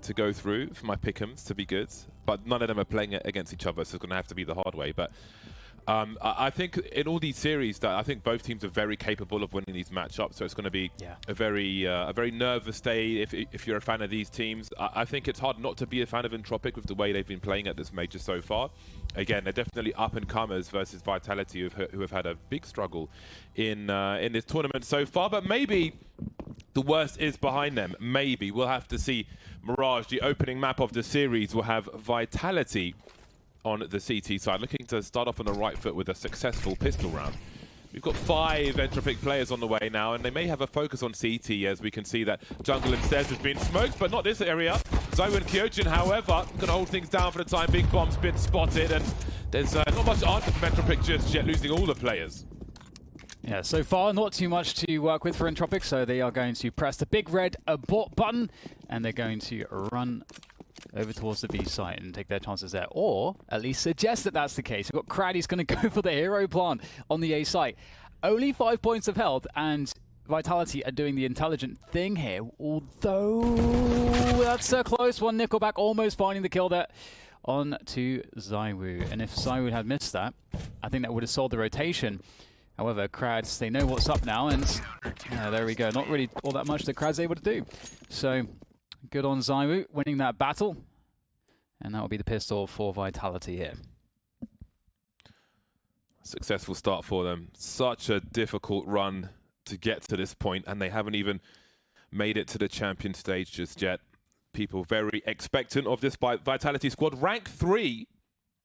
to go through for my pick'ems to be good, but none of them are playing it against each other, so it's going to have to be the hard way. But I think in all these series, that I think both teams are very capable of winning these matchups. So it's going to be a very nervous day if you're a fan of these teams. I think it's hard not to be a fan of Entropiq with the way they've been playing at this major so far. Again, they're definitely up and comers versus Vitality, who have had a big struggle in this tournament so far. But maybe the worst is behind them. Maybe we'll have to see. Mirage, the opening map of the series, will have Vitality on the CT side, looking to start off on the right foot with a successful pistol round. We've got 5 Entropiq players on the way now, and they may have a focus on CT, as we can see that jungle and stairs has been smoked, but not this area. ZywOo and Kyojin, however, going to hold things down for the time. Big bomb's been spotted, and there's not much answer from Entropiq just yet, losing all the players. Yeah, so far not too much to work with for Entropiq, so they are going to press the big red abort button, and they're going to run over towards the B site and take their chances there, or at least suggest that that's the case. We've got Krad, he's going to go for the hero plant on the A site. Only 5 points of health, and Vitality are doing the intelligent thing here, although that's a close one. NickelBack almost finding the kill there on to ZywOo, and if ZywOo had missed that, I think that would have solved the rotation. However, Krad, they know what's up now, and there we go. Not really all that much that Krad's able to do. So good on ZywOo winning that battle, and that will be the pistol for Vitality here. Successful start for them. Such a difficult run to get to this point, and they haven't even made it to the champion stage just yet. People very expectant of this Vitality squad. Rank 3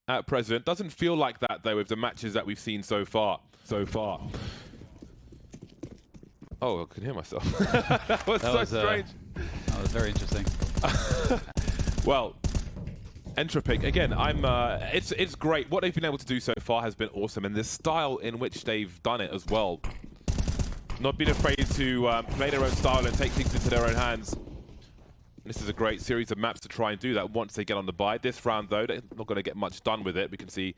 at present. Doesn't feel like that, though, with the matches that we've seen so far. Oh, I can hear myself. that was strange. That was very interesting. Well, Entropiq, again, it's great. What they've been able to do so far has been awesome, and the style in which they've done it as well. Not been afraid to play their own style and take things into their own hands. This is a great series of maps to try and do that once they get on the buy. This round, though, they're not going to get much done with it. We can see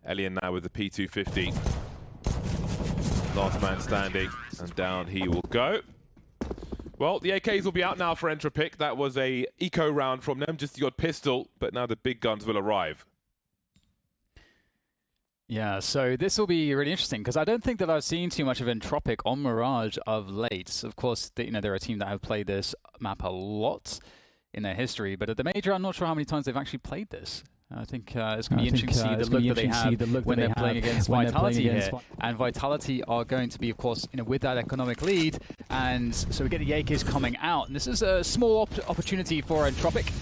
Elian now with the P250. Last man standing, and down he will go. Well, the AKs will be out now for Entropiq. That was a eco round from them, just the odd pistol, but now the big guns will arrive. Yeah, so this will be really interesting, because I don't think that I've seen too much of Entropiq on Mirage of late. Of course, they're a team that have played this map a lot in their history, but at the major, I'm not sure how many times they've actually played this. I think it's going to be interesting to see the look that they have when they're playing against Vitality here. And Vitality are going to be, of course, with that economic lead. And so we get the AKs coming out. And this is a small opportunity for Entropiq,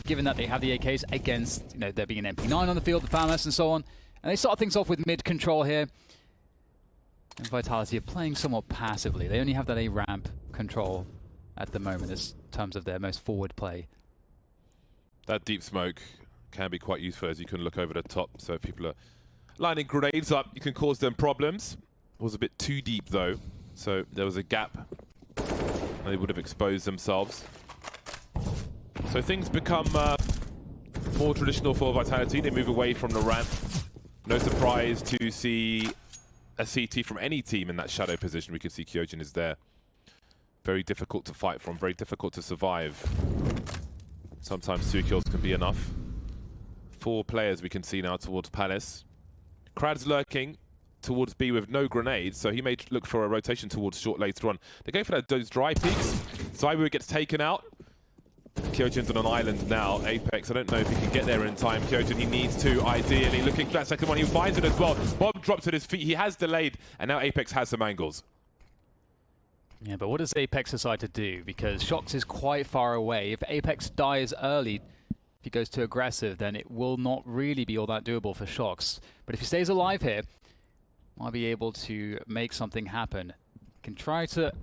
given that they have the AKs against, there being an MP9 on the field, the FAMAS and so on. And they start things off with mid control here. And Vitality are playing somewhat passively. They only have that A-ramp control at the moment in terms of their most forward play. That deep smoke can be quite useful, as you can look over the top. So if people are lining grenades up, you can cause them problems. It was a bit too deep, though. So there was a gap. They would have exposed themselves. So things become more traditional for Vitality. They move away from the ramp. No surprise to see a CT from any team in that shadow position. We can see Kyojin is there. Very difficult to fight from, very difficult to survive. Sometimes 2 kills can be enough. 4 players we can see now towards Palace. Krad's lurking towards B with no grenades, so he may look for a rotation towards short later on. They go for those dry peaks. ZywOo gets taken out. Kyojin's on an island now. Apex, I don't know if he can get there in time. Kyojin, he needs to, ideally. Looking for that second one, he finds it as well. Bomb drops at his feet. He has delayed, and now Apex has some angles. Yeah, but what does Apex decide to do? Because shox is quite far away. If Apex dies early, if he goes too aggressive, then it will not really be all that doable for shox. But if he stays alive here, might be able to make something happen. Can try to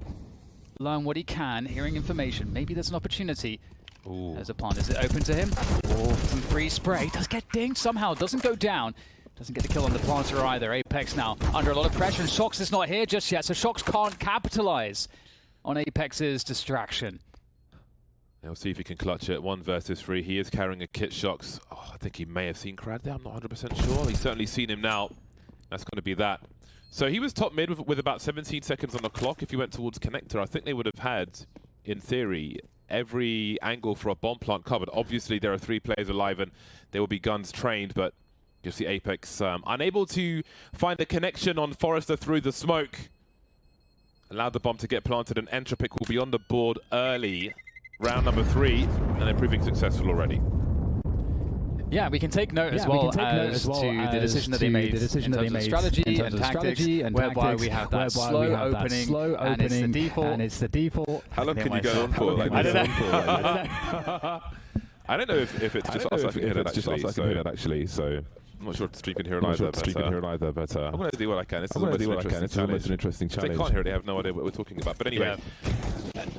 learn what he can, hearing information. Maybe there's an opportunity. Ooh. There's a plant. Is it open to him? Oh, some free spray. Does get dinged somehow. Doesn't go down. Doesn't get the kill on the planter either. Apex now under a lot of pressure, and shox is not here just yet, so shox can't capitalize on Apex's distraction. We'll see if he can clutch it. 1 versus 3. He is carrying a kit shox. Oh, I think he may have seen Krad there. I'm not 100% sure. He's certainly seen him now. That's going to be that. So he was top mid with about 17 seconds on the clock. If he went towards connector, I think they would have had, in theory, every angle for a bomb plant covered. Obviously, there are 3 players alive and there will be guns trained, but you see Apex unable to find a connection on Forrester through the smoke. Allowed the bomb to get planted, and Entropiq will be on the board early, round number 3, and they're proving successful already. Yeah, we can take note as well as to the decision that they made in terms of strategy and tactics, whereby we have that slow opening, and it's the default. How long can you go on for? Like, I don't know. I don't know if it's just us I can hear it actually, so I'm not sure if the stream can hear it either, but I'm going to do what I can. It's almost an interesting challenge. If they can't hear it, they have no idea what we're talking about. But anyway,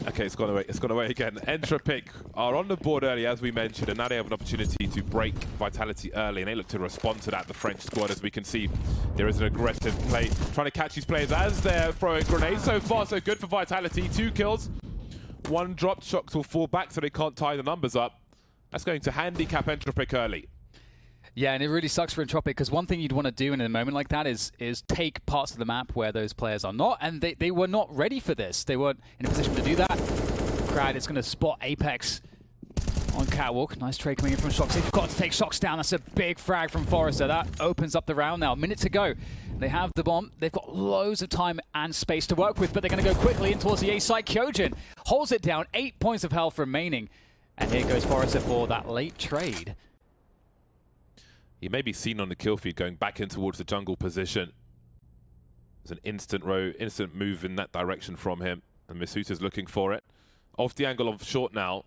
okay, it's gone away. It's gone away again. Entropiq are on the board early, as we mentioned, and now they have an opportunity to break Vitality early, and they look to respond to that. The French squad, as we can see, there is an aggressive play, trying to catch these players as they're throwing grenades. So far, so good for Vitality. 2 kills, 1 dropped. shox will fall back, so they can't tie the numbers up. That's going to handicap Entropiq early. Yeah, and it really sucks for Entropiq, because one thing you'd want to do in a moment like that is take parts of the map where those players are not, and they were not ready for this. They weren't in a position to do that. Krad is going to spot Apex on Catwalk. Nice trade coming in from shox. They've got to take shox down. That's a big frag from Forrester. That opens up the round now. A minute to go. They have the bomb. They've got loads of time and space to work with, but they're going to go quickly in towards the A site. Kyojin holds it down. 8 points of health remaining. And here goes Forrester for that late trade. He may be seen on the kill feed going back in towards the jungle position. There's an instant move in that direction from him, and misutaaa's looking for it. Off the angle of short now.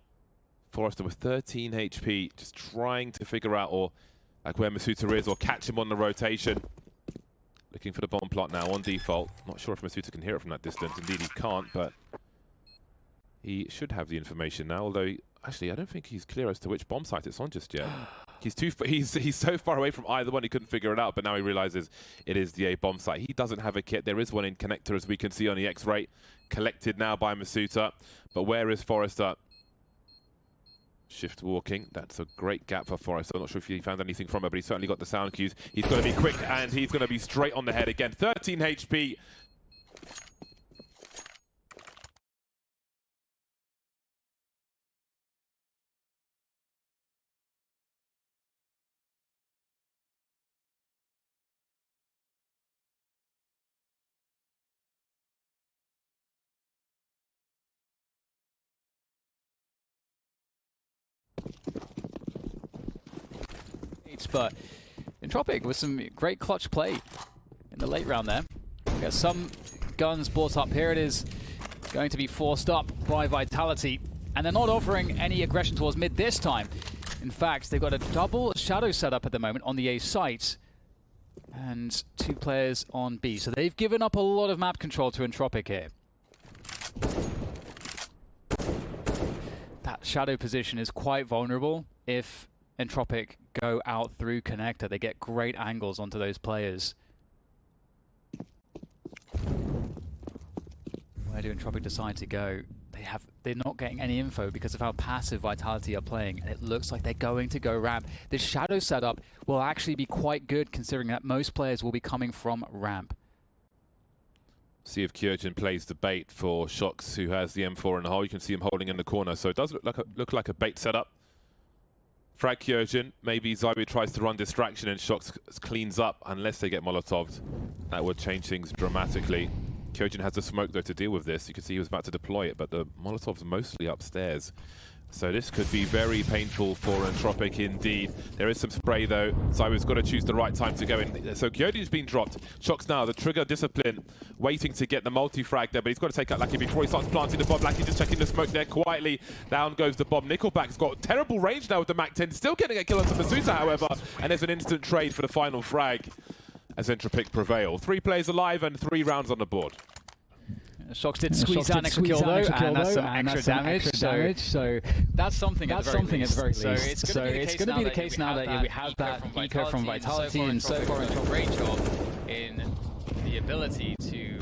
Forrester with 13 HP, just trying to figure out like where misutaaa is, or catch him on the rotation. Looking for the bomb plot now on default. Not sure if misutaaa can hear it from that distance. Indeed he can't, but he should have the information now, although actually I don't think he's clear as to which bomb site it's on just yet. He's so far away from either one he couldn't figure it out, but now he realizes it is the A bomb site. He doesn't have a kit. There is one in connector, as we can see on the X-ray, collected now by misutaaa. But where is Forrester? Shift walking. That's a great gap for Forrester. I'm not sure if he found anything from it, but he's certainly got the sound cues. He's going to be quick, and he's going to be straight on the head again. 13 HP. But Entropiq with some great clutch play in the late round there. We got some guns brought up. Here it is, going to be forced up by Vitality, and they're not offering any aggression towards mid this time. In fact, they've got a double shadow setup at the moment on the A site, and 2 players on B. So they've given up a lot of map control to Entropiq here. That shadow position is quite vulnerable if Entropiq go out through connector. They get great angles onto those players. Where do Entropiq decide to go? They're not getting any info because of how passive Vitality are playing, and it looks like they're going to go ramp. This shadow setup will actually be quite good, considering that most players will be coming from ramp. See if Kyojin plays the bait for shox, who has the M4 in the hole. You can see him holding in the corner, so it does look like a bait setup. Frag Kyojin, maybe ZywOo tries to run distraction and shox cleans up unless they get Molotovs. That would change things dramatically. Kyojin has the smoke though to deal with this. You can see he was about to deploy it, but the Molotov's mostly upstairs. So this could be very painful for Entropiq indeed. There is some spray though. ZywOo's got to choose the right time to go in. So Kyojin's been dropped. shox now, the trigger discipline, waiting to get the multi-frag there, but he's got to take out Lucky before he starts planting the bomb. Lucky just checking the smoke there quietly. Down goes the bomb. NickelBack's got terrible range now with the Mac 10. Still getting a kill onto misutaaa, however, and there's an instant trade for the final frag as Entropiq prevail. 3 players alive and 3 rounds on the board. shox did squeeze out NickelKill though, and that's some extra damage. So that's something at the very least. So it's going to be the case now that we have that eco from Vitality, and so far a great job in the ability to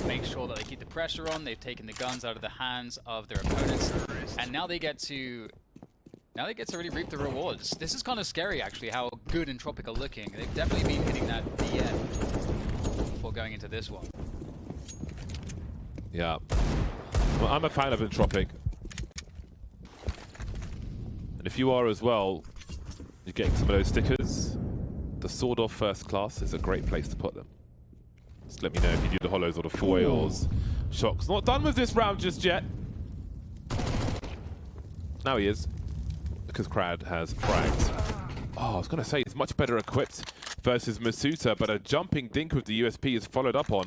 make sure that they keep the pressure on. They've taken the guns out of the hands of their opponents, and now they get to really reap the rewards. This is kind of scary actually, how good Entropiq are looking. They've definitely been hitting that DM before going into this one. Yeah. Well, I'm a fan of Entropiq. And if you are as well, you're getting some of those stickers. The Sword of First Class is a great place to put them. Just let me know if you do the hollows or the foils. Shox not done with this round just yet. Now he is, because Krad has fragged. Oh, I was going to say, it's much better equipped versus misutaaa, but a jumping dink with the USP is followed up on.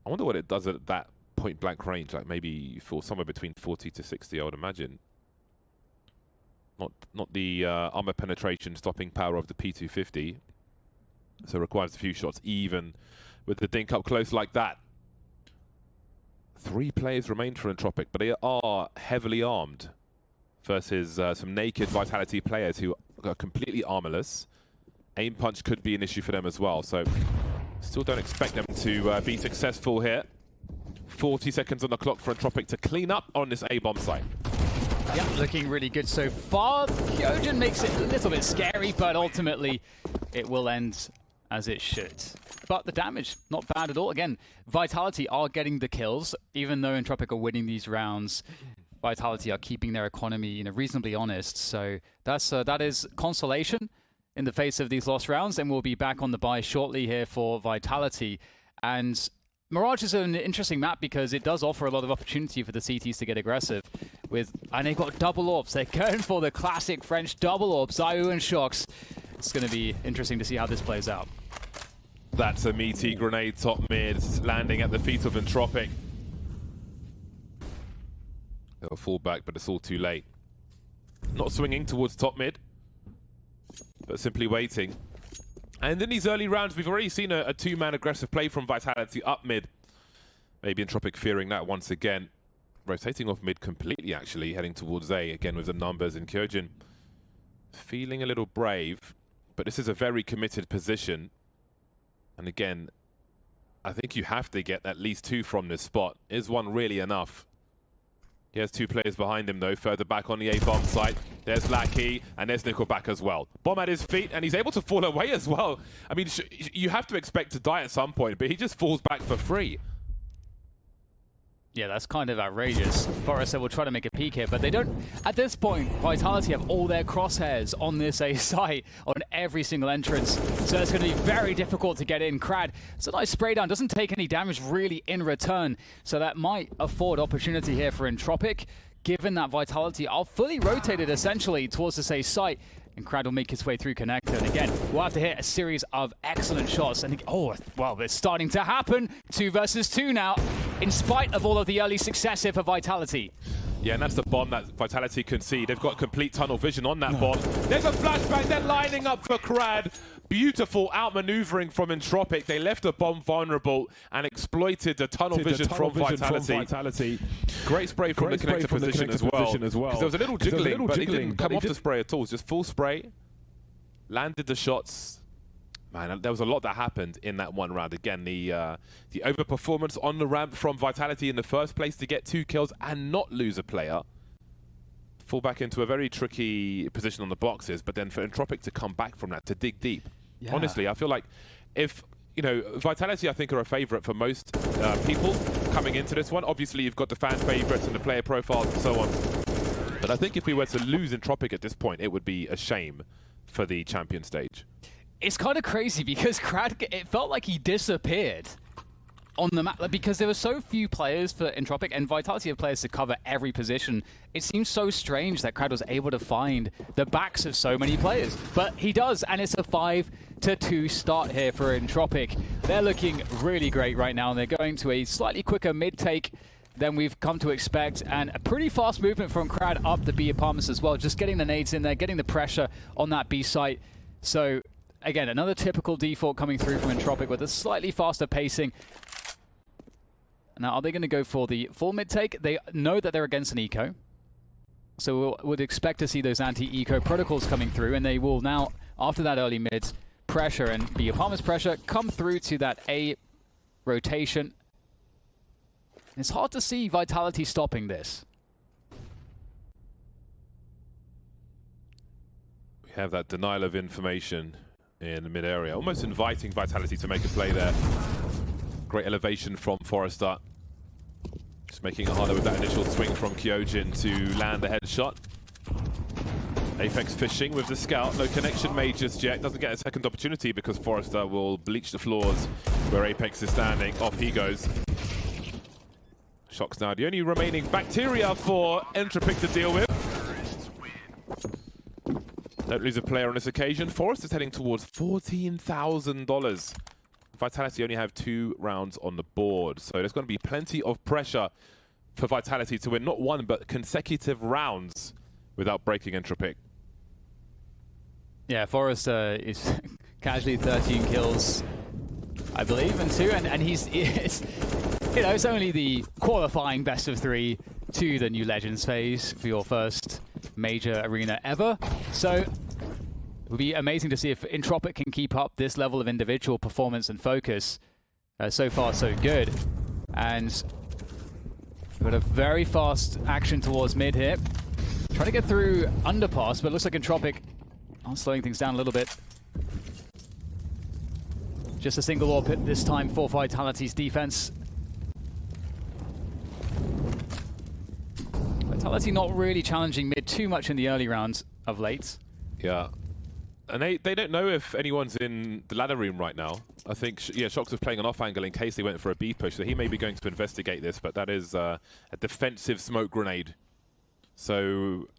I wonder what it does at that point-blank range, like maybe for somewhere between 40 to 60, I would imagine. Not the armor penetration stopping power of the P250, so it requires a few shots, even with the dink up close like that. 3 players remain for Entropiq, but they are heavily armed versus some naked Vitality players who are completely armorless. Aim punch could be an issue for them as well, so still don't expect them to be successful here. 40 seconds on the clock for Entropiq to clean up on this A-bomb site. Yeah, looking really good so far. Kyojin makes it a little bit scary, but ultimately it will end as it should. But the damage, not bad at all. Again, Vitality are getting the kills, even though Entropiq are winning these rounds. Vitality are keeping their economy, reasonably honest. So that is consolation in the face of these lost rounds, and we'll be back on the buy shortly here for Vitality. And Mirage is an interesting map because it does offer a lot of opportunity for the CTs to get aggressive. And they've got double orbs. They're going for the classic French double orb, ZywOo and shox. It's going to be interesting to see how this plays out. That's a meaty grenade top mid, landing at the feet of Entropiq. They'll fall back, but it's all too late. Not swinging towards top mid, but simply waiting. And in these early rounds, we've already seen a 2-man aggressive play from Vitality up mid. Maybe Entropiq fearing that once again. Rotating off mid completely, actually, heading towards A, again with the numbers in Kyojin. Feeling a little brave, but this is a very committed position. And again, I think you have to get at least 2 from this spot. Is one really enough? He has 2 players behind him, though, further back on the A-bomb site. There's Lackey, and there's NickelBack as well. Bomb at his feet, and he's able to fall away as well. I mean, you have to expect to die at some point, but he just falls back for free. Yeah, that's kind of outrageous. Forrester will try to make a peek here, but they don't. At this point, Vitality have all their crosshairs on this A site, on every single entrance. So it's going to be very difficult to get in. Krad, it's a nice spray down, doesn't take any damage really in return. So that might afford opportunity here for Entropiq, given that Vitality are fully rotated essentially towards this A site. And Krad will make his way through connector. And again, we'll have to hit a series of excellent shots. And oh, well, it's starting to happen. 2 versus 2 now, in spite of all of the early success here for Vitality. Yeah, and that's the bomb that Vitality can see. They've got complete tunnel vision on that bomb. There's a flashbang. They're lining up for Krad. Beautiful outmaneuvering from Entropiq. They left the bomb vulnerable and exploited the tunnel vision from Vitality. Great spray from the connector position as well. Because there was a little jiggling, but he didn't come off the spray at all. Just full spray. Landed the shots. Man, there was a lot that happened in that one round. Again, the overperformance on the ramp from Vitality in the first place to get 2 kills and not lose a player. Fall back into a very tricky position on the boxes, but then for Entropiq to come back from that, to dig deep. Yeah. Honestly, I feel like if, Vitality I think are a favorite for most people coming into this one. Obviously, you've got the fan favorites and the player profiles and so on. But I think if we were to lose Entropiq at this point, it would be a shame for the champion stage. It's kind of crazy because Krad, it felt like he disappeared on the map because there were so few players for Entropiq and Vitality have players to cover every position. It seems so strange that Krad was able to find the backs of so many players, but he does, and it's a 5-2 start here for Entropiq. They're looking really great right now, and they're going to a slightly quicker mid-take than we've come to expect, and a pretty fast movement from Krad up the B apartments as well, just getting the nades in there, getting the pressure on that B site. So again, another typical default coming through from Entropiq with a slightly faster pacing. Now, are they going to go for the full mid-take? They know that they're against an eco. So we'd expect to see those anti-eco protocols coming through, and they will now, after that early mid pressure and B apartments pressure, come through to that A rotation. It's hard to see Vitality stopping this. We have that denial of information in the mid-area, almost inviting Vitality to make a play there. Great elevation from Forrester. Just making it harder with that initial swing from Kyojin to land the headshot. Apex fishing with the scout. No connection made just yet. Doesn't get a second opportunity because Forrester will bleach the floors where Apex is standing. Off he goes. shox now the only remaining bacteria for Entropiq to deal with. Don't lose a player on this occasion. Forrester's heading towards $14,000. Vitality only have 2 rounds on the board, so there's going to be plenty of pressure for Vitality to win not one but consecutive rounds without breaking Entropiq. Yeah, Forrester is casually 13 kills, I believe, and 2, and it's only the qualifying best of 3 to the new Legends phase for your first major arena ever. So it would be amazing to see if Entropiq can keep up this level of individual performance and focus. So far, so good. And we've got a very fast action towards mid here. Trying to get through underpass, but it looks like Entropiq are slowing things down a little bit. Just a single AWP hit this time for Vitality's defense. Vitality not really challenging mid too much in the early rounds of late. Yeah. And they don't know if anyone's in the ladder room right now. I think, yeah, shox was playing an off angle in case they went for a B push, so he may be going to investigate this, but that is a defensive smoke grenade. So,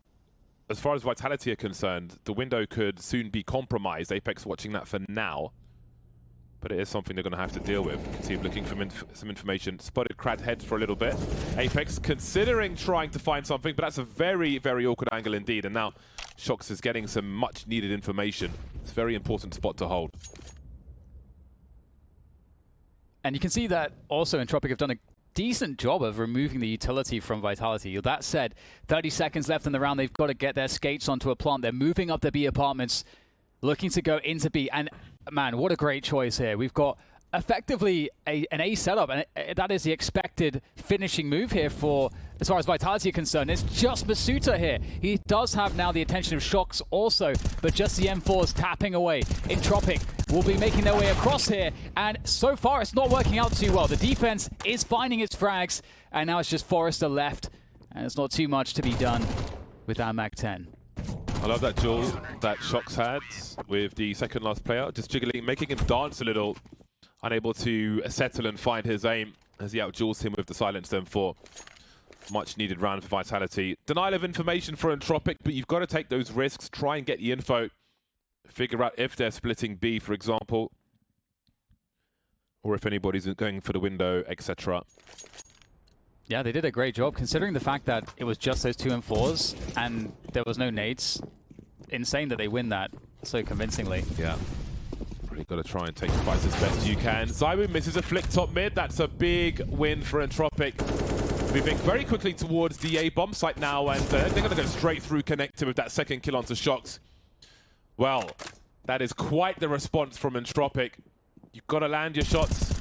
as far as Vitality are concerned, the window could soon be compromised. Apex watching that for now, but it is something they're going to have to deal with. You can see him looking for some information. Spotted Krad heads for a little bit. Apex considering trying to find something, but that's a very, very awkward angle indeed. And now shox is getting some much needed information. It's a very important spot to hold. And you can see that also Entropiq have done a decent job of removing the utility from Vitality. That said, 30 seconds left in the round. They've got to get their skates onto a plant. They're moving up the B apartments, looking to go into B. And man, what a great choice here. We've got effectively an A setup, and that is the expected finishing move here for, as far as Vitality are concerned. It's just misutaaa here. He does have now the attention of shox also, but just the M4s tapping away. Entropiq will be making their way across here, and so far it's not working out too well. The defense is finding its frags, and now it's just Forrester left, and it's not too much to be done with that Mag 10. I love that duel that shox had with the second last player, just jiggling, making him dance a little, unable to settle and find his aim as he outduels him with the silenced M4. Much needed round for Vitality. Denial of information for Entropiq, but you've got to take those risks, try and get the info, figure out if they're splitting B, for example, or if anybody's going for the window, etc. Yeah, they did a great job, considering the fact that it was just those 2 M4s and there was no nades. Insane that they win that so convincingly. Yeah. Really got to try and take the fights as best you can. ZywOo misses a flick top mid. That's a big win for Entropiq. Moving very quickly towards the A bomb site now, and they're going to go straight through connector with that second kill onto shox. Well, that is quite the response from Entropiq. You've got to land your shots.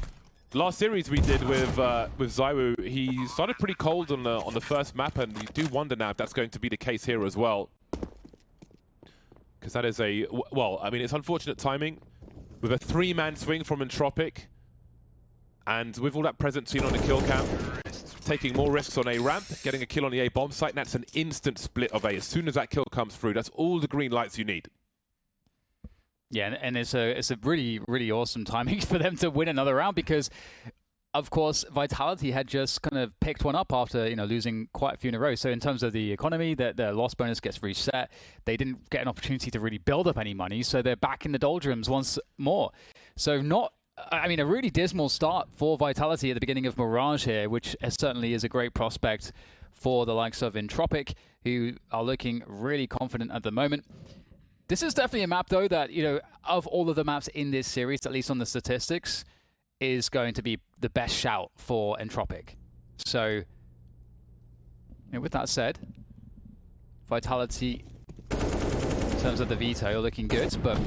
The last series we did with ZywOo, he started pretty cold on the first map, and you do wonder now if that's going to be the case here as well. Because that is a, well, I mean, it's unfortunate timing with a 3-man swing from Entropiq, and with all that presence seen on the kill cam, taking more risks on A ramp, getting a kill on the A bomb site, and that's an instant split of A. As soon as that kill comes through, that's all the green lights you need. Yeah, and it's a really, really awesome timing for them to win another round, because, of course, Vitality had just kind of picked one up after, you know, losing quite a few in a row. So in terms of the economy, their loss bonus gets reset. They didn't get an opportunity to really build up any money, so they're back in the doldrums once more. So not, I mean, a really dismal start for Vitality at the beginning of Mirage here, which certainly is a great prospect for the likes of Entropiq, who are looking really confident at the moment. This is definitely a map, though, that, you know, of all of the maps in this series, at least on the statistics, is going to be the best shout for Entropiq. So, you know, with that said, Vitality, in terms of the veto, are looking good, but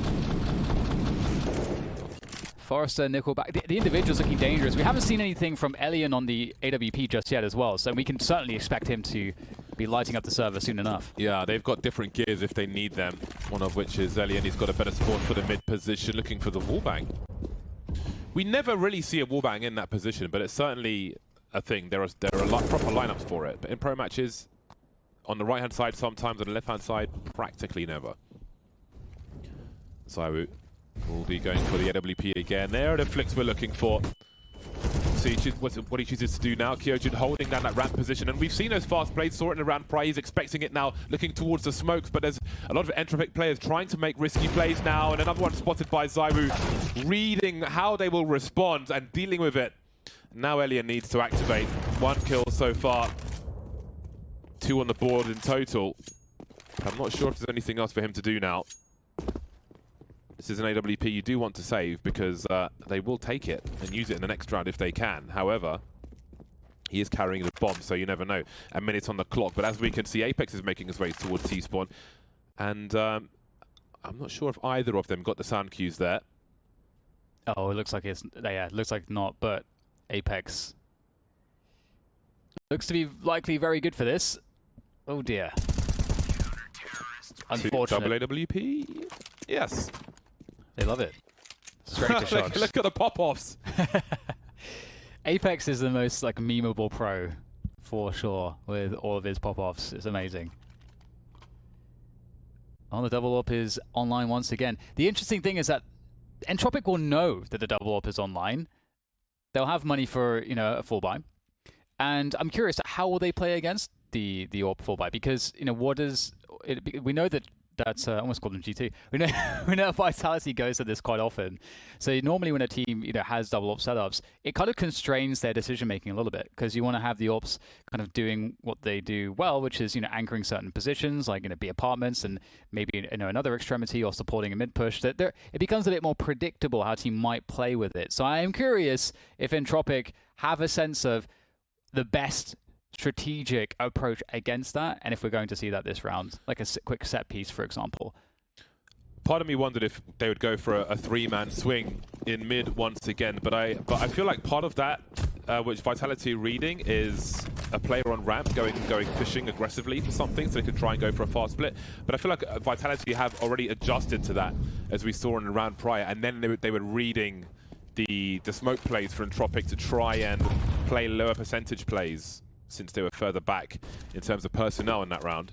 Forrester, NickelBack, the individual's looking dangerous. We haven't seen anything from Elian on the AWP just yet as well, so we can certainly expect him to be lighting up the server soon enough. Yeah, they've got different gears if they need them, one of which is Elian. He's got a better spawn for the mid position, looking for the wallbang. We never really see a wallbang in that position, but it's certainly a thing. There are a lot proper lineups for it, but in pro matches, On the right-hand side sometimes, on the left-hand side, practically never. ZywOo will be going for the AWP again. There are the flicks we're looking for. See what he chooses to do now. Kyojin holding down that ramp position, and we've seen those fast plays. Saw it in the round prior. He's expecting it now, looking towards the smokes, but there's a lot of Entropiq players trying to make risky plays now, and another one spotted by ZywOo, reading how they will respond and dealing with it. Now Elian needs to activate. 1 kill so far. 2 on the board in total. I'm not sure if there's anything else for him to do now. This is an AWP you do want to save because they will take it and use it in the next round if they can. However, he is carrying the bomb, so you never know. A minute on the clock, but as we can see, Apex is making his way towards T-spawn. And I'm not sure if either of them got the sound cues there. Oh, it looks like it's... Yeah, it looks like not, but Apex looks to be likely very good for this. Oh dear. Unfortunate. Double AWP? Yes. They love it. Straight to shox. Look at the pop-offs. Apex is the most like memeable pro for sure with all of his pop-offs. It's amazing. Oh, the double up is online once again. The interesting thing is that Entropiq will know that the double up is online. They'll have money for, you know, a full buy. And I'm curious, how will they play against the AWP full buy? Because, you know, what is it, we know that that's I almost called them G2. We know Vitality goes to this quite often. So normally when a team, you know, has double AWP setups, it kind of constrains their decision making a little bit because you want to have the AWPs kind of doing what they do well, which is, you know, anchoring certain positions like, you know, B apartments and maybe, you know, another extremity or supporting a mid push. That there, it becomes a bit more predictable how a team might play with it. So I am curious if Entropiq have a sense of the best strategic approach against that, and if we're going to see that this round, like a quick set piece, for example. Part of me wondered if they would go for a 3-man swing in mid once again, but I feel like part of that, which Vitality are reading, is a player on ramp going fishing aggressively for something, so they could try and go for a fast split. But I feel like Vitality have already adjusted to that, as we saw in the round prior, and then they were reading the smoke plays for Entropiq to try and play lower percentage plays, since they were further back in terms of personnel in that round.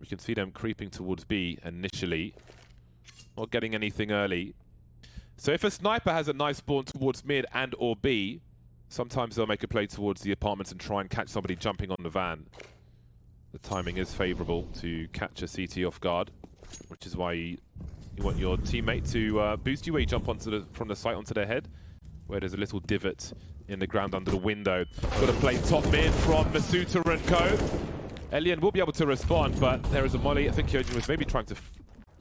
We can see them creeping towards B initially, not getting anything early. So if a sniper has a nice spawn towards mid and or B, sometimes they'll make a play towards the apartments and try and catch somebody jumping on the van. The timing is favorable to catch a CT off guard, which is why you want your teammate to boost you where you jump from the site onto their head, where there's a little divot in the ground under the window. Got to play top mid from misutaaa and co. Elian will be able to respond, but there is a molly. I think Kyojin was maybe trying to...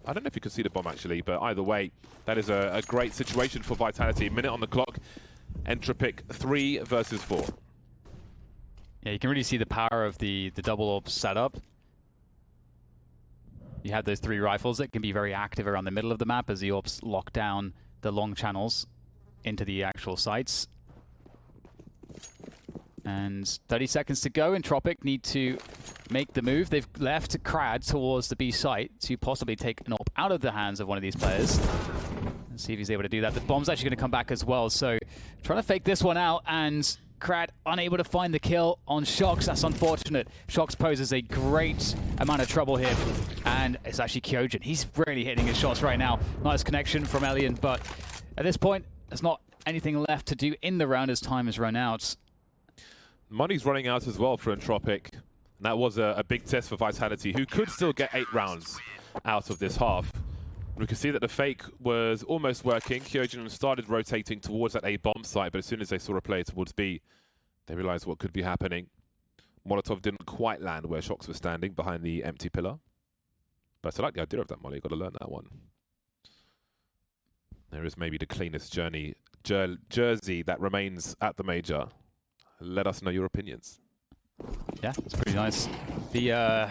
I don't know if you could see the bomb actually, but either way, that is a great situation for Vitality. Minute on the clock. Entropiq 3 versus 4. Yeah, you can really see the power of the double AWP setup. You have those 3 rifles that can be very active around the middle of the map as the AWPs lock down the long channels into the actual sites. And 30 seconds to go. Entropiq need to make the move. They've left Krad towards the B site to possibly take an AWP out of the hands of one of these players. Let's see if he's able to do that. The bomb's actually going to come back as well. So trying to fake this one out, and Krad unable to find the kill on shox. That's unfortunate. shox poses a great amount of trouble here. And it's actually Kyojin. He's really hitting his shots right now. Nice connection from Elian, but at this point, there's not anything left to do in the round as time has run out. Money's running out as well for Entropiq. And that was a big test for Vitality, who could still get 8 rounds out of this half. We can see that the fake was almost working. Kyojin started rotating towards that A bomb site, but as soon as they saw a player towards B, they realized what could be happening. Molotov didn't quite land where shox was standing behind the empty pillar. But I like the idea of that molly. You've got to learn that one. There is maybe the cleanest jersey that remains at the major. Let us know your opinions. Yeah, it's pretty nice. The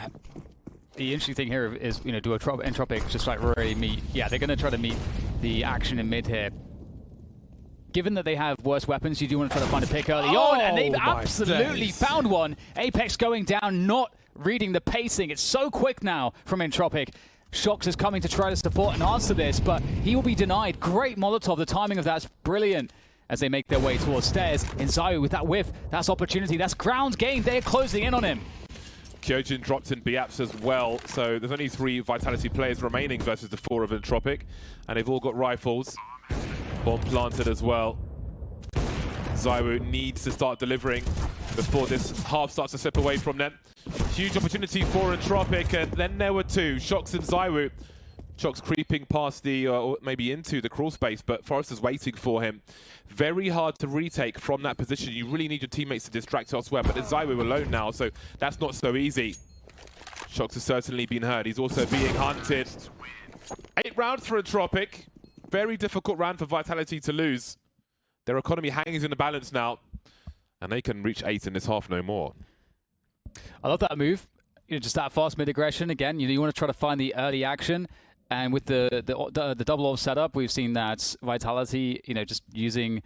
interesting thing here is, you know, do Entropiq just like really meet? Yeah, they're going to try to meet the action in mid here. Given that they have worse weapons, you do want to try to find a pick early on, and they've absolutely found one. Apex going down, not reading the pacing. It's so quick now from Entropiq. shox is coming to try to support and answer this, but he will be denied. Great Molotov. The timing of that's brilliant as they make their way towards stairs. And ZywOo with that whiff, that's opportunity, that's ground game. They're closing in on him. Kyojin dropped in BAPS as well, so there's only 3 Vitality players remaining versus the 4 of Entropiq, and they've all got rifles. Bomb planted as well. ZywOo needs to start delivering before this half starts to slip away from them. Huge opportunity for Entropiq, and then there were 2, shox and ZywOo. shox creeping past the, or maybe into the crawl space, but Forrester's waiting for him. Very hard to retake from that position. You really need your teammates to distract elsewhere, but there's ZywOo alone now, so that's not so easy. shox has certainly been hurt. He's also being hunted. 8 rounds for Entropiq. Very difficult round for Vitality to lose. Their economy hangs in the balance now, and they can reach 8 in this half no more. I love that move. You know, just that fast mid aggression again. You want to try to find the early action, and with the double off setup, we've seen that Vitality, just using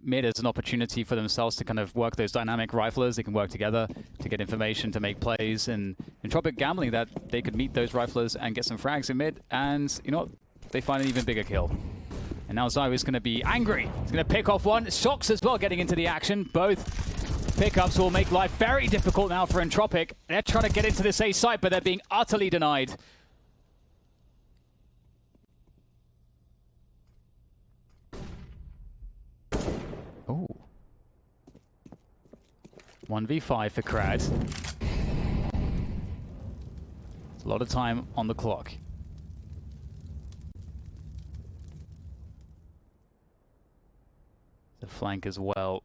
mid as an opportunity for themselves to kind of work those dynamic riflers. They can work together to get information, to make plays, and Entropiq gambling that they could meet those riflers and get some frags in mid, and they find an even bigger kill. And now ZywOo is going to be angry. He's going to pick off one. shox as well getting into the action. Both pickups will make life very difficult now for Entropiq. They're trying to get into this A site, but they're being utterly denied. Oh. 1v5 for Krad. A lot of time on the clock. The flank as well.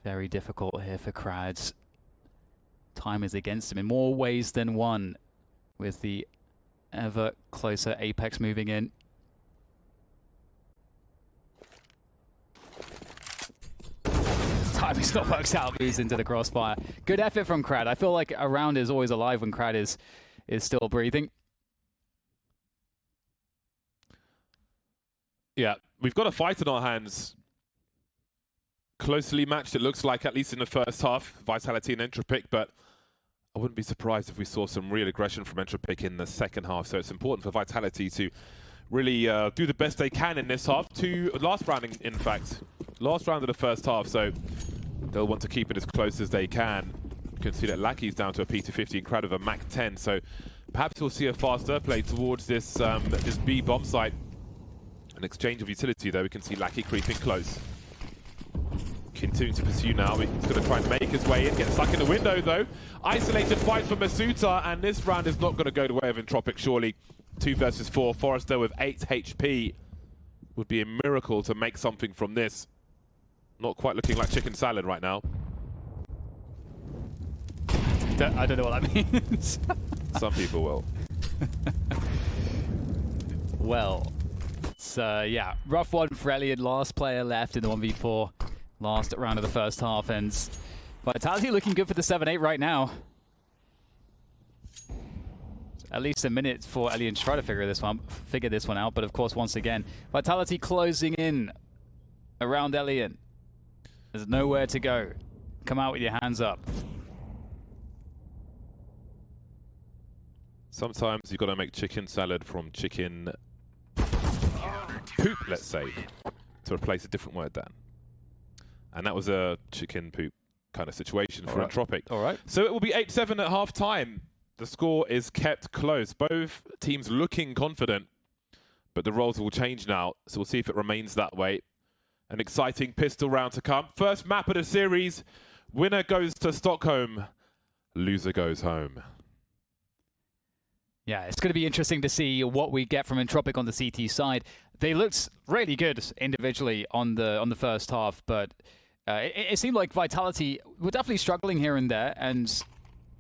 Very difficult here for Krad. Time is against him in more ways than one, with the ever closer Apex moving in. Timing still works out, moves into the crossfire. Good effort from Krad. I feel like a round is always alive when Krad is still breathing. Yeah, we've got a fight in our hands. Closely matched, it looks like, at least in the first half, Vitality and Entropiq, but I wouldn't be surprised if we saw some real aggression from Entropiq in the second half. So it's important for Vitality to really do the best they can in this half. Last round, in fact. Last round of the first half, so they'll want to keep it as close as they can. You can see that Lackey's down to a P250 and Krad with a Mac 10, so perhaps we'll see a faster play towards this, this B bomb site. An exchange of utility, though. We can see Lackey creeping close. Continuing to pursue now. He's going to try and make his way in. Get stuck in the window, though. Isolated fight for misutaaa, and this round is not going to go the way of Entropiq, surely. 2 versus 4. Forrester with 8 HP. Would be a miracle to make something from this. Not quite looking like chicken salad right now. I don't know what that means. Some people will. Well, it's, yeah, rough one for Elliot. Last player left in the 1v4. Last round of the first half, and Vitality looking good for the 7-8 right now. At least a minute for Elliot to try to figure this one out, but of course, once again, Vitality closing in around Elliot. There's nowhere to go. Come out with your hands up. Sometimes you've got to make chicken salad from chicken poop, let's say, to replace a different word, Dan. And that was a chicken poop kind of situation for Entropiq. All right. So it will be 8-7 at half-time. The score is kept close. Both teams looking confident, but the roles will change now, so we'll see if it remains that way. An exciting pistol round to come. First map of the series. Winner goes to Stockholm. Loser goes home. Yeah, it's going to be interesting to see what we get from Entropiq on the CT side. They looked really good individually on the first half, but it seemed like Vitality were definitely struggling here and there, and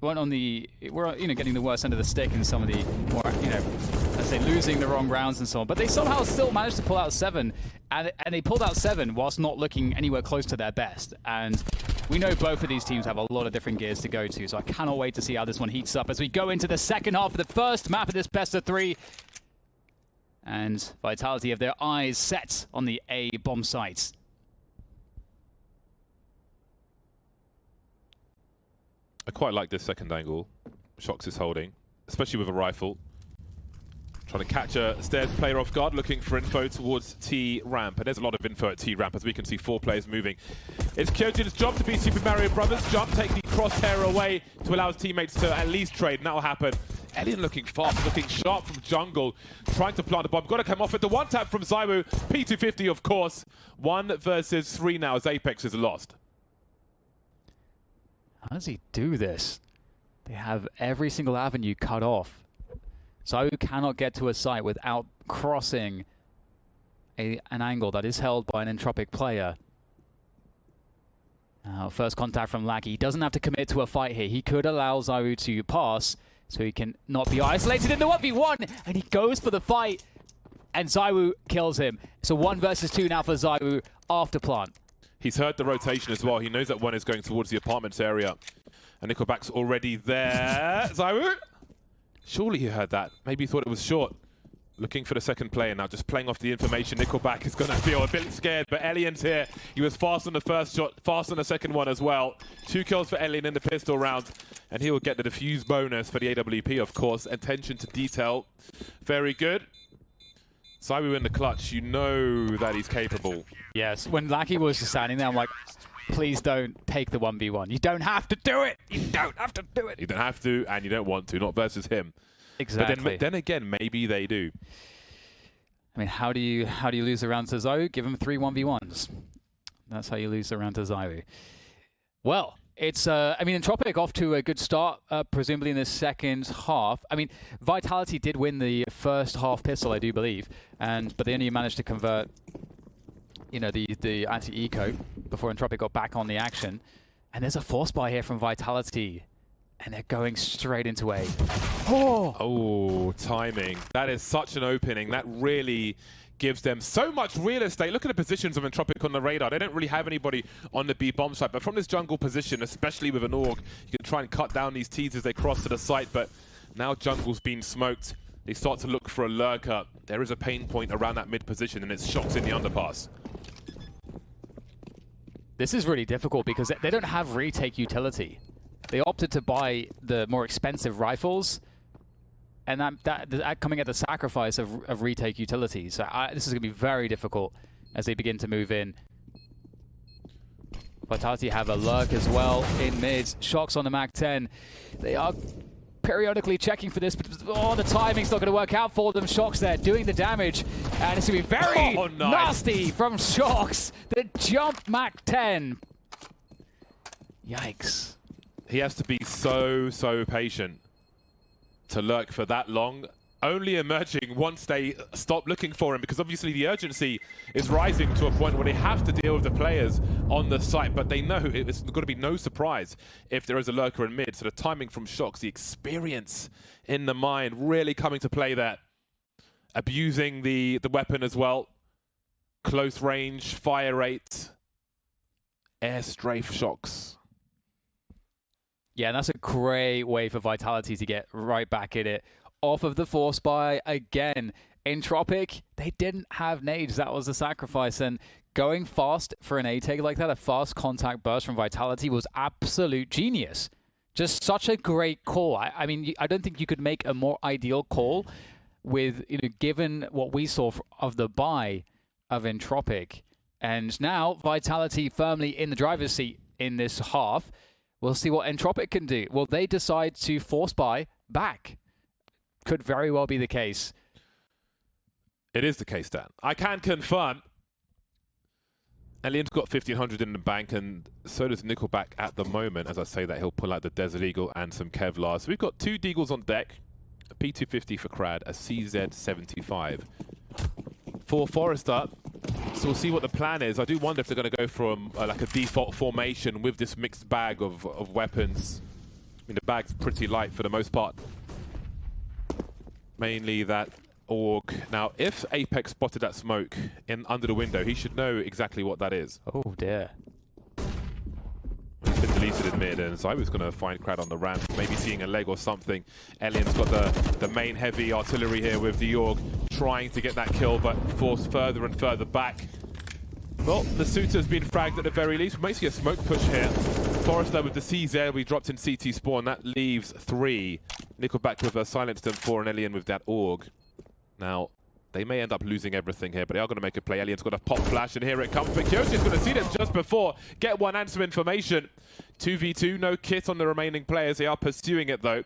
we're getting the worst end of the stick in some of the more, let's say, losing the wrong rounds and so on. But they somehow still managed to pull out 7, and they pulled out 7 whilst not looking anywhere close to their best. And we know both of these teams have a lot of different gears to go to, so I cannot wait to see how this one heats up as we go into the second half of the first map of this best of 3. And Vitality have their eyes set on the A bomb site. I quite like this second angle shox is holding, especially with a rifle. Trying to catch a stairs player off guard, looking for info towards T ramp. And there's a lot of info at T ramp, as we can see 4 players moving. It's Kyojin's job to be Super Mario Brothers. Jump, take the crosshair away to allow his teammates to at least trade, and that'll happen. Alien looking fast, looking sharp from jungle, trying to plant a bomb. Got to come off it. The one tap from ZywOo. P250, of course. 1 versus 3 now as Apex is lost. How does he do this? They have every single avenue cut off. ZywOo cannot get to a site without crossing an angle that is held by an Entropiq player. Now, first contact from Lackey. He doesn't have to commit to a fight here. He could allow ZywOo to pass so he can not be isolated in the 1v1. And he goes for the fight. And ZywOo kills him. So 1 versus 2 now for ZywOo after plant. He's heard the rotation as well. He knows that one is going towards the apartments area. And NickelBack's already there. ZywOo? Surely he heard that. Maybe he thought it was short. Looking for the second player now, just playing off the information. NickelBack is going to feel a bit scared, but Elian's here. He was fast on the first shot, fast on the second one as well. 2 kills for Elian in the pistol round, and he will get the defuse bonus for the AWP, of course. Attention to detail. Very good. ZywOo in the clutch, you know that he's capable. Yes, when Lackey was just standing there, I'm like, please don't take the 1v1. You don't have to do it. You don't have to do it. You don't have to, and you don't want to, not versus him. Exactly. But then again, maybe they do. I mean, how do you lose a round to ZywOo? Give him 3 1v1s. That's how you lose a round to ZywOo. Well, it's I mean, Entropiq off to a good start, presumably in the second half. I mean, Vitality did win the first half pistol, I do believe, but they only managed to convert, you know, the anti-eco before Entropiq got back on the action. And there's a force buy here from Vitality, and they're going straight into A. Oh, timing. That is such an opening. That really gives them so much real estate. Look at the positions of Entropiq on the radar. They don't really have anybody on the B bomb site, but from this jungle position, especially with an AUG, you can try and cut down these T's as they cross to the site, but now jungle's been smoked. They start to look for a lurker. There is a pain point around that mid position, and it's shox in the underpass. This is really difficult because they don't have retake utility. They opted to buy the more expensive rifles, and that coming at the sacrifice of retake utility. So this is going to be very difficult as they begin to move in. Vitality have a lurk as well in mid. shox on the Mac 10. They are periodically checking for this, but the timing's not going to work out for them. shox there doing the damage, and it's going to be very nasty from shox. The jump Mac 10. Yikes. He has to be so patient to lurk for that long, only emerging once they stop looking for him, because obviously the urgency is rising to a point where they have to deal with the players on the site, but they know it's going to be no surprise if there is a lurker in mid. So the timing from shox, the experience in the mine really coming to play there. Abusing the weapon as well. Close range, fire rate, air strafe shox. Yeah, and that's a great way for Vitality to get right back in it. Off of the force buy again. Entropiq, they didn't have nades. That was the sacrifice. And going fast for an A-take like that, a fast contact burst from Vitality, was absolute genius. Just such a great call. I mean, I don't think you could make a more ideal call with, you know, given what we saw of the buy of Entropiq. And now Vitality firmly in the driver's seat in this half. We'll see what Entropiq can do. Will they decide to force buy back? Could very well be the case. It is the case, Dan. I can confirm. Elian's got 1,500 in the bank, and so does NickelBack at the moment. As I say that, he'll pull out the Desert Eagle and some Kevlar. So we've got 2 Deagles on deck. A P250 for Krad, a CZ75. For Forrester, so we'll see what the plan is. I do wonder if they're going to go from like a default formation with this mixed bag of weapons. I mean, the bag's pretty light for the most part. Mainly that AUG. Now, if Apex spotted that smoke under the window, he should know exactly what that is. Oh, dear. He's been deleted in mid, and ZywOo's going to find Krad on the ramp, maybe seeing a leg or something. Elian's got the main heavy artillery here with the AUG, trying to get that kill, but forced further and further back. Well, the misutaaa's been fragged at the very least. We might see a smoke push here. Forrester with the CZ, we dropped in CT spawn. That leaves 3. NickelBack with a silenced M4 and Elian with that AUG. Now, they may end up losing everything here, but they are going to make a play. Alien's got a pop flash, and here it comes. But Kyojin's going to see them just before, get one and some information. 2v2, no kit on the remaining players. They are pursuing it, though. You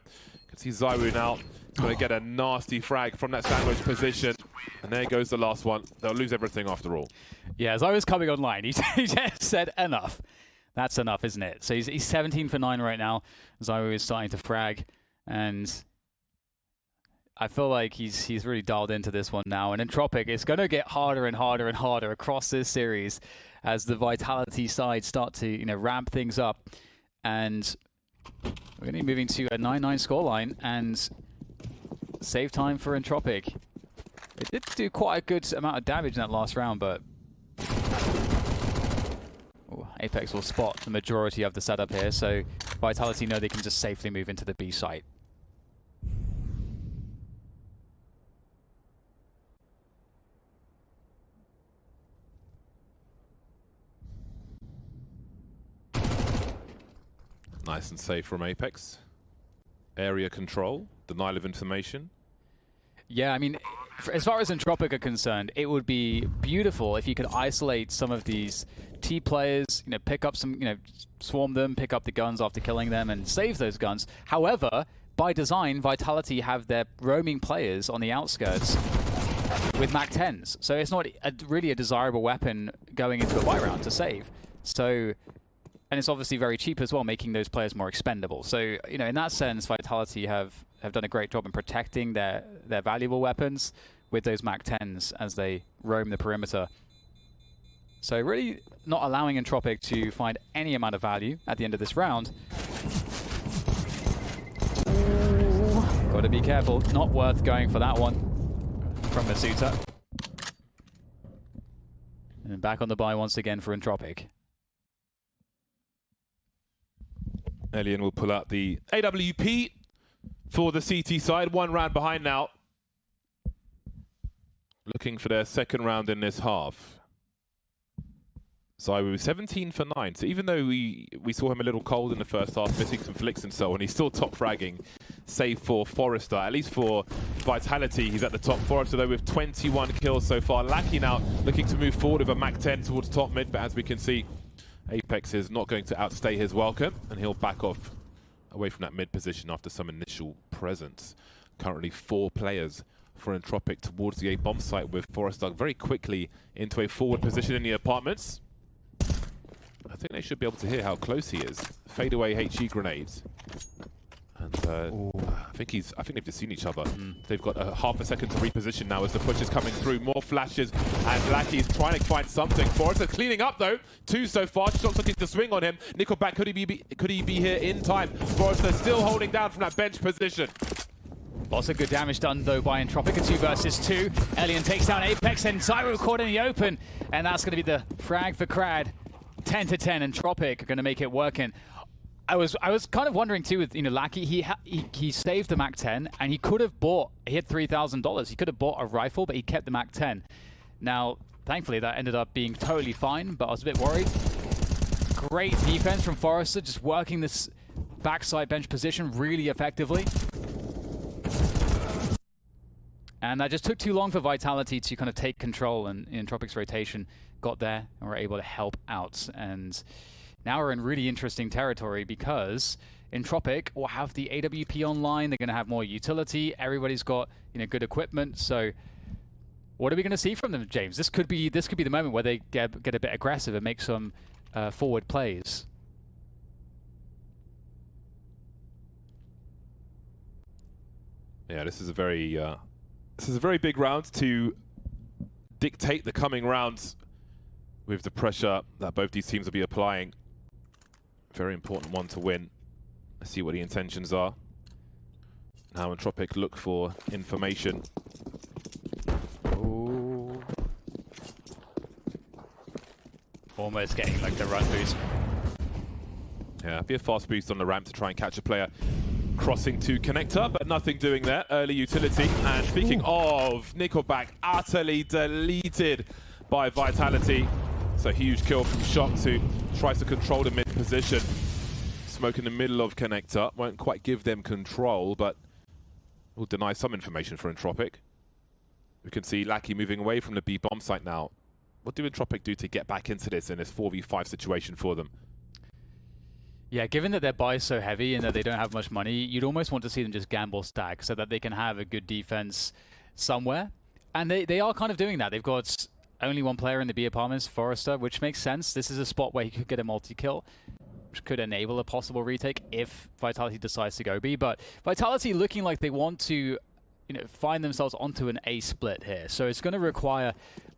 can see ZywOo now. He's going to get a nasty frag from that sandwich position. And there goes the last one. They'll lose everything after all. Yeah, ZywOo's coming online. He just said enough. That's enough, isn't it? So he's 17 for 9 right now. ZywOo is starting to frag. And I feel like he's really dialed into this one now. And Entropiq, it's going to get harder and harder and harder across this series as the Vitality side start to ramp things up. And we're going to be moving to a 9-9 scoreline and save time for Entropiq. They did do quite a good amount of damage in that last round, but Apex will spot the majority of the setup here, so Vitality know they can just safely move into the B site. Nice and safe from Apex. Area control, denial of information. Yeah, I mean, as far as Entropiq are concerned, it would be beautiful if you could isolate some of these T players, pick up some, swarm them, pick up the guns after killing them and save those guns. However, by design, Vitality have their roaming players on the outskirts with MAC-10s. So it's not really a desirable weapon going into a buy round to save. So, and it's obviously very cheap as well, making those players more expendable. So, in that sense, Vitality have done a great job in protecting their valuable weapons with those MAC-10s as they roam the perimeter. So really not allowing Entropiq to find any amount of value at the end of this round. Got to be careful. Not worth going for that one from misutaaa. And back on the buy once again for Entropiq. Alien will pull out the AWP for the CT side. 1 round behind now. Looking for their second round in this half. ZywOo 17 for 9. So even though we saw him a little cold in the first half, missing some flicks and so on, he's still top fragging, save for Forrester. At least for Vitality, he's at the top. Forrester, though, with 21 kills so far. Lackey now looking to move forward with a MAC-10 towards top mid, but as we can see, Apex is not going to outstay his welcome, and he'll back off away from that mid position after some initial presence. Currently 4 players for Entropiq towards the A bomb site, with Forrester very quickly into a forward position in the apartments. I think they should be able to hear how close he is. Fadeaway HE grenades. And I think they've just seen each other. They've got a half a second to reposition now as the push is coming through. More flashes, and Lackey's trying to find something. Forrester cleaning up though. 2 so far. shox looking to swing on him. NickelBack, could he be here in time? Forrester still holding down from that bench position. Lots of good damage done though by Entropiq. A 2 versus 2. Alien takes down Apex and ZywOo caught in the open, and that's going to be the frag for Krad. 10 to 10. Entropiq are going to make it working. I was kind of wondering too with Lackey. He saved the MAC-10 and he could have bought. He had $3,000. He could have bought a rifle, but he kept the MAC-10. Now, thankfully, that ended up being totally fine. But I was a bit worried. Great defense from Forrester, just working this backside bench position really effectively. And that just took too long for Vitality to kind of take control, and Entropiq's rotation got there and were able to help out. And now we're in really interesting territory because Entropiq will have the AWP online. They're going to have more utility. Everybody's got good equipment. So what are we going to see from them, James? This could be the moment where they get a bit aggressive and make some forward plays. Yeah, this is a very big round to dictate the coming rounds with the pressure that both these teams will be applying. Very important one to win. Let's see what the intentions are. Now Entropiq look for information. Ooh. Almost getting like the run boost. Yeah, be a fast boost on the ramp to try and catch a player crossing to connector, but nothing doing there. Early utility. And speaking of, NickelBack utterly deleted by Vitality. So huge kill from shox, who tries to control the mid position. Smoke in the middle of connector. Won't quite give them control, but will deny some information for Entropiq. We can see Lackey moving away from the B bomb site now. What do Entropiq do to get back into this in this 4v5 situation for them? Yeah, given that their buy is so heavy and that they don't have much money, you'd almost want to see them just gamble stack so that they can have a good defense somewhere. And they are kind of doing that. They've got only one player in the B apartments, Forrester, which makes sense. This is a spot where he could get a multi-kill, which could enable a possible retake if Vitality decides to go B. But Vitality looking like they want to find themselves onto an A split here. So it's going to require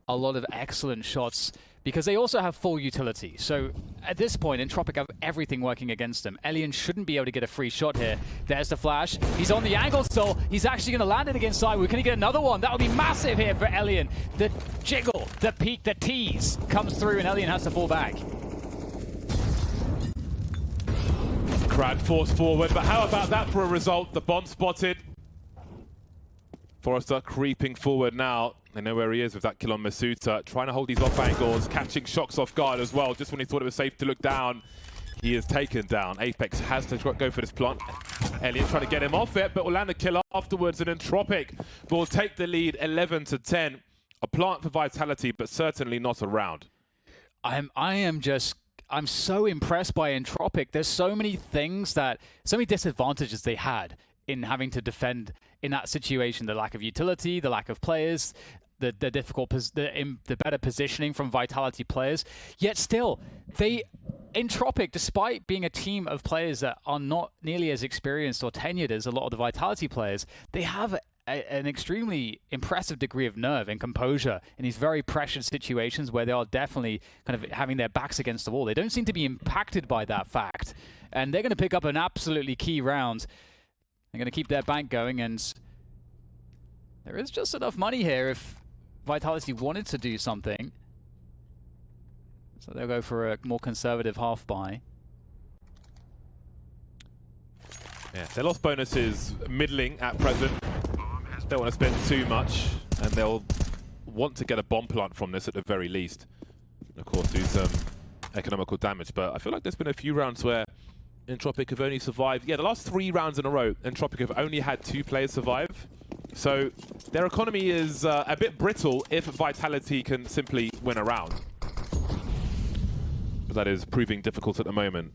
a lot of excellent shots because they also have full utility. So at this point, Entropiq have everything working against them. Elian shouldn't be able to get a free shot here. There's the flash. He's on the angle still. He's actually going to land it against ZywOo. Can he get another one? That would be massive here for Elian. The jiggle, the peek, the tease comes through and Elian has to fall back. Krad forced forward, but how about that for a result? The bomb spotted. Forrester creeping forward now. They know where he is with that kill on misutaaa. Trying to hold these off angles, catching shox off guard as well. Just when he thought it was safe to look down, he is taken down. Apex has to go for this plant. Elian trying to get him off it, but will land the kill afterwards, and Entropiq will take the lead 11-10. A plant for Vitality, but certainly not a round. I'm so impressed by Entropiq. There's so many disadvantages they had in having to defend in that situation. The lack of utility, the lack of players, the better positioning from Vitality players. Yet still, Entropiq, despite being a team of players that are not nearly as experienced or tenured as a lot of the Vitality players, they have an extremely impressive degree of nerve and composure in these very pressured situations where they are definitely kind of having their backs against the wall. They don't seem to be impacted by that fact. And they're going to pick up an absolutely key round. They're going to keep their bank going, and there is just enough money here if Vitality wanted to do something. So they'll go for a more conservative half buy. Yeah, their loss bonus is middling at present. Don't want to spend too much, and they'll want to get a bomb plant from this at the very least. And of course, do some economical damage. But I feel like there's been a few rounds where Entropiq have only survived. Yeah, the last 3 rounds in a row, Entropiq have only had 2 players survive. So their economy is a bit brittle if Vitality can simply win a round. But that is proving difficult at the moment.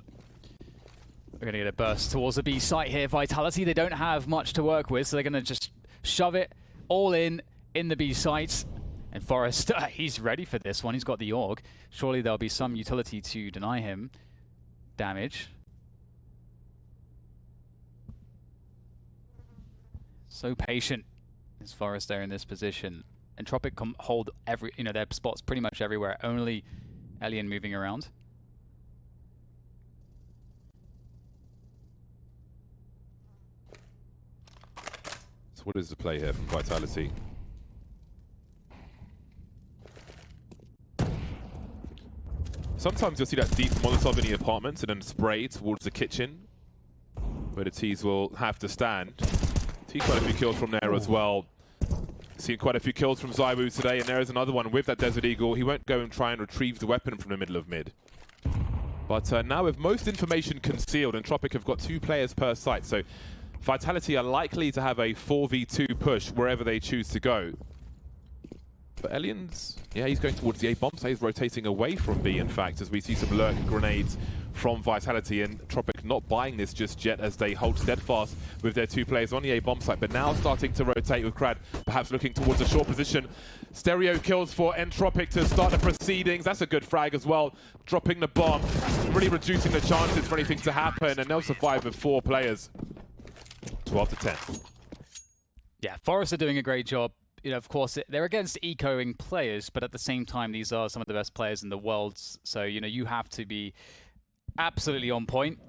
We're going to get a burst towards the B site here. Vitality, they don't have much to work with, so they're going to just shove it all in the B sites. And Forrester, he's ready for this one. He's got the AUG. Surely there'll be some utility to deny him damage. So patient is Forrester in this position. Entropiq hold their spots pretty much everywhere. Only Elian moving around. So what is the play here from Vitality? Sometimes you'll see that deep Molotov in the apartments and then spray towards the kitchen, where the T's will have to stand. Quite a few kills from there as well. Seen quite a few kills from ZywOo today, and there is another one with that Desert Eagle. He won't go and try and retrieve the weapon from the middle of mid. But now with most information concealed, Entropiq have got 2 players per site, so Vitality are likely to have a 4v2 push wherever they choose to go. But Elian's, yeah, he's going towards the A bomb, so he's rotating away from B, in fact, as we see some lurk grenades from Vitality, and Entropiq not buying this just yet as they hold steadfast with their 2 players on the A bomb site, but now starting to rotate with Krad, perhaps looking towards a short position. Stereo kills for Entropiq to start the proceedings. That's a good frag as well, dropping the bomb, really reducing the chances for anything to happen, and they'll survive with 4 players. 12-10. Yeah, Forrester doing a great job. Of course, they're against ecoing players, but at the same time, these are some of the best players in the world. So, you have to be absolutely on point.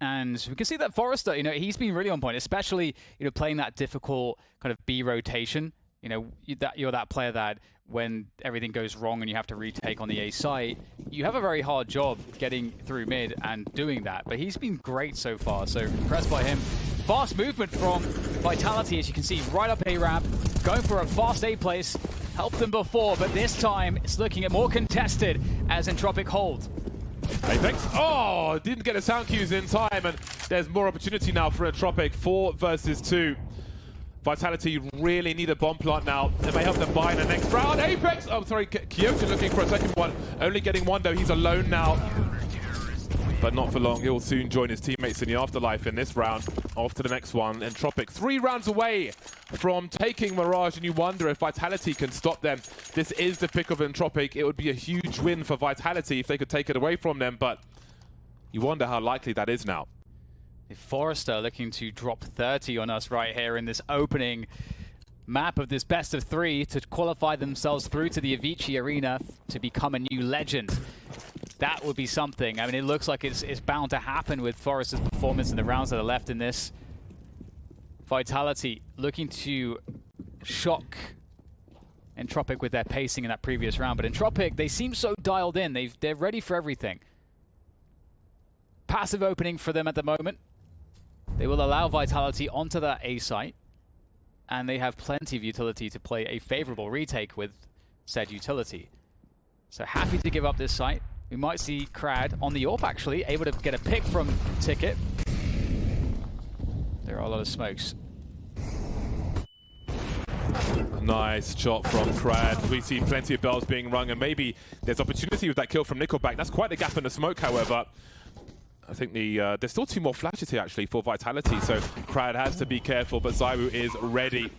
And we can see that Forrester, he's been really on point, especially, playing that difficult kind of B rotation. You're that player that when everything goes wrong and you have to retake on the A site, you have a very hard job getting through mid and doing that. But he's been great so far, so impressed by him. Fast movement from Vitality, as you can see, right up A ramp, going for a fast A place. Helped them before, but this time it's looking at more contested as Entropiq hold. Apex, didn't get the sound cues in time, and there's more opportunity now for Entropiq. 4 versus 2. Vitality really need a bomb plant now. It may help them buy in the next round. Apex! Oh, sorry, Kyojin looking for a second one. Only getting one, though. He's alone now. But not for long. He'll soon join his teammates in the afterlife in this round. Off to the next one. Entropiq 3 rounds away from taking Mirage, and you wonder if Vitality can stop them. This is the pick of Entropiq. It would be a huge win for Vitality if they could take it away from them, but you wonder how likely that is now. Forrester looking to drop 30 on us right here in this opening map of this best of 3 to qualify themselves through to the Avicii Arena to become a new legend. That would be something. I mean, it looks like it's bound to happen with Forrester's performance in the rounds that are left in this. Vitality looking to shock Entropiq with their pacing in that previous round, but Entropiq, they seem so dialed in. They're ready for everything. Passive opening for them at the moment. They will allow Vitality onto that A site, and they have plenty of utility to play a favorable retake with said utility. So happy to give up this site. We might see Krad on the AWP actually, able to get a pick from Ticket. There are a lot of smokes. Nice shot from Krad. We see plenty of bells being rung, and maybe there's opportunity with that kill from NickelBack. That's quite a gap in the smoke, however. I think there's still 2 more flashes here actually for Vitality, so Krad has to be careful, but ZywOo is ready.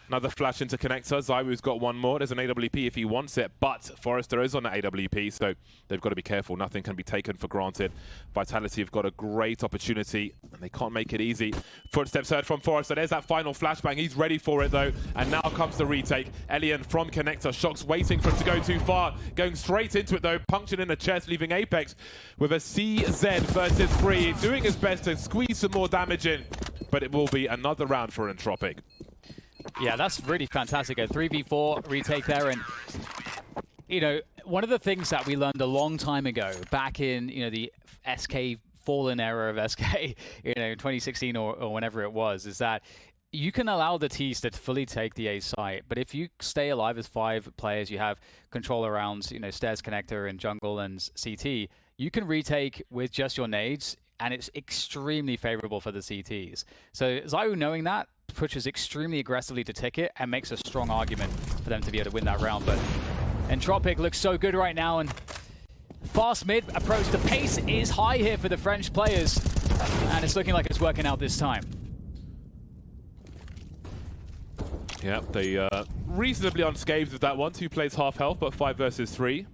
Another flash into connector. ZywOo's got one more. There's an AWP if he wants it, but Forrester is on the AWP, so they've got to be careful. Nothing can be taken for granted. Vitality have got a great opportunity, and they can't make it easy. Footsteps heard from Forrester. There's that final flashbang. He's ready for it, though, and now comes the retake. Elian from connector. shox waiting for him to go too far. Going straight into it, though. Punctured in the chest, leaving Apex with a CZ versus 3. Doing his best to squeeze some more damage in, but it will be another round for Entropiq. Yeah, that's really fantastic. A 3v4 retake there, and you know, one of the things that we learned a long time ago, back in the SK fallen era of SK, 2016 or whenever it was, is that you can allow the Ts to fully take the A site, but if you stay alive as 5 players, you have control around stairs, connector, and jungle and CT. You can retake with just your nades, and it's extremely favorable for the CTs. So ZywOo, knowing that, pushes extremely aggressively to Ticket and makes a strong argument for them to be able to win that round. But Entropiq looks so good right now, and fast mid approach. The pace is high here for the French players, and it's looking like it's working out this time. Yeah, they reasonably unscathed with that one. 2 plays half health, but 5 versus 3.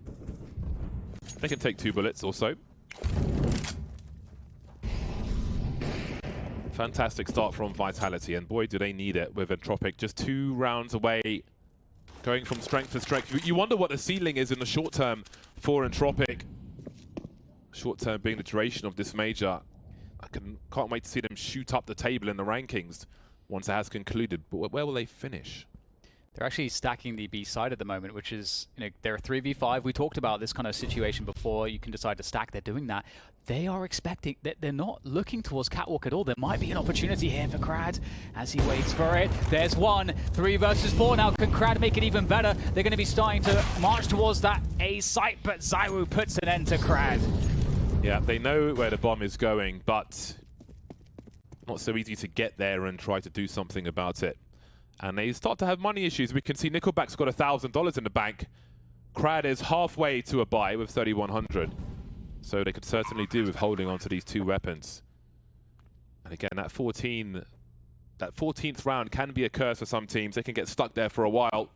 They can take 2 bullets or so. Fantastic start from Vitality, and boy, do they need it with Entropiq just 2 rounds away, going from strength to strength. You wonder what the ceiling is in the short term for Entropiq. Short term being the duration of this major. I can't wait to see them shoot up the table in the rankings once it has concluded. But where will they finish? They're actually stacking the B side at the moment, which is, they're a 3v5. We talked about this kind of situation before. You can decide to stack. They're doing that. They are expecting that they're not looking towards Catwalk at all. There might be an opportunity here for Krad as he waits for it. There's one. 3 versus 4. Now, can Krad make it even better? They're going to be starting to march towards that A site, but ZywOo puts an end to Krad. Yeah, they know where the bomb is going, but not so easy to get there and try to do something about it. And they start to have money issues. We can see NickelBack's got $1,000 in the bank. Krad is halfway to a buy with 3,100. So they could certainly do with holding on to these 2 weapons. And again, that 14th round can be a curse for some teams. They can get stuck there for a while.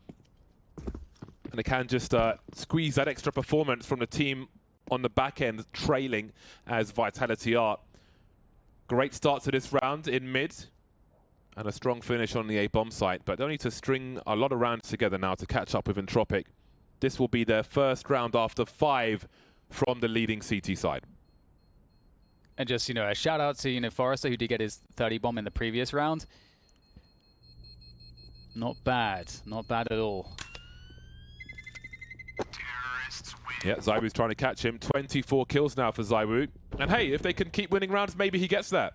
And they can just squeeze that extra performance from the team on the back end, trailing as Vitality are. Great start to this round in mid. And a strong finish on the A-bomb site, but they'll need to string a lot of rounds together now to catch up with Entropiq. This will be their first round after 5 from the leading CT side. And just, a shout out to, Forrester, who did get his 30 bomb in the previous round. Not bad. Not bad at all. Yeah, ZywOo's trying to catch him. 24 kills now for ZywOo. And hey, if they can keep winning rounds, maybe he gets that.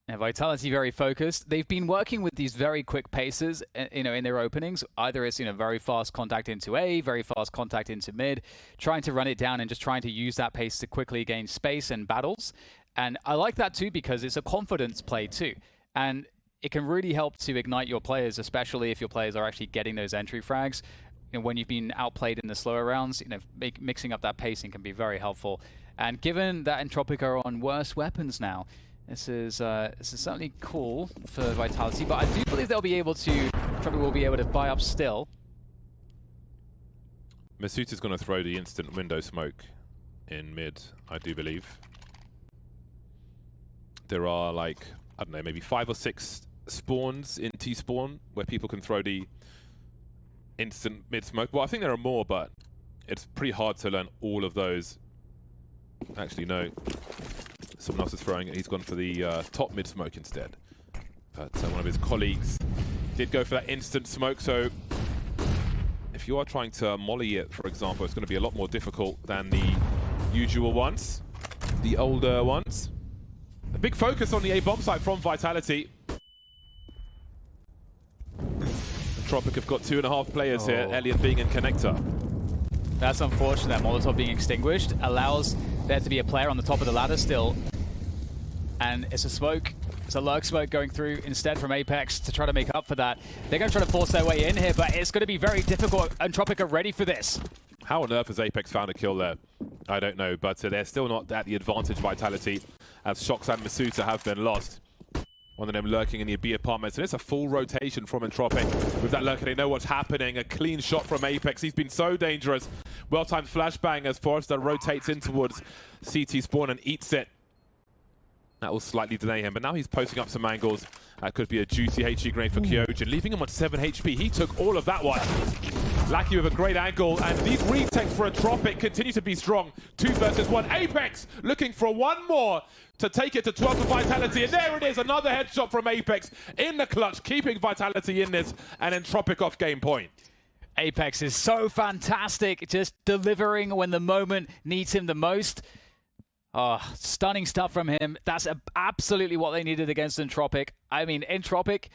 And Vitality very focused. They've been working with these very quick paces, in their openings. Either it's, very fast contact into A, very fast contact into mid, trying to run it down and just trying to use that pace to quickly gain space and battles. And I like that too because it's a confidence play too. And it can really help to ignite your players, especially if your players are actually getting those entry frags. You know, when you've been outplayed in the slower rounds, you know, mixing up that pacing can be very helpful. And given that Entropiq are on worse weapons now, this is certainly cool for Vitality. But I do believe they'll be able to, Entropiq will be able to buy up still. Misutaa's going to throw the instant window smoke in mid, I do believe. There are like, I don't know, maybe 5 or 6 spawns in T-spawn where people can throw the instant mid smoke. Well, I think there are more, but it's pretty hard to learn all of those. Actually, no. Someone else is throwing it. He's gone for the top mid smoke instead. But one of his colleagues did go for that instant smoke, so if you are trying to molly it, for example, it's going to be a lot more difficult than the usual ones, the older ones. A big focus on the A-bomb site from Vitality. Entropiq have got 2.5 players here, Elian being in connector. That's unfortunate, that Molotov being extinguished allows there to be a player on the top of the ladder still. And it's a smoke, it's a lurk smoke going through instead from Apex to try to make up for that. They're going to try to force their way in here, but it's going to be very difficult. Entropiq are ready for this. How on earth has Apex found a kill there? I don't know, but they're still not at the advantage Vitality, as shox and misutaaa have been lost. One of them lurking in the B apartments, and it's a full rotation from Entropiq. With that lurker, they know what's happening. A clean shot from Apex. He's been so dangerous. Well-timed flashbang as Forrester rotates in towards CT spawn and eats it. That will slightly delay him, but now he's posting up some angles. That could be a juicy HE grenade for Kyojin, leaving him on 7 HP. He took all of that one. Lackey with a great angle, and these retakes for Entropiq continue to be strong. 2 versus 1. Apex looking for one more to take it to 12 for Vitality, and there it is, another headshot from Apex in the clutch, keeping Vitality in this, and Entropiq off game point. Apex is so fantastic, just delivering when the moment needs him the most. Oh, stunning stuff from him. That's absolutely what they needed against Entropiq. I mean, Entropiq,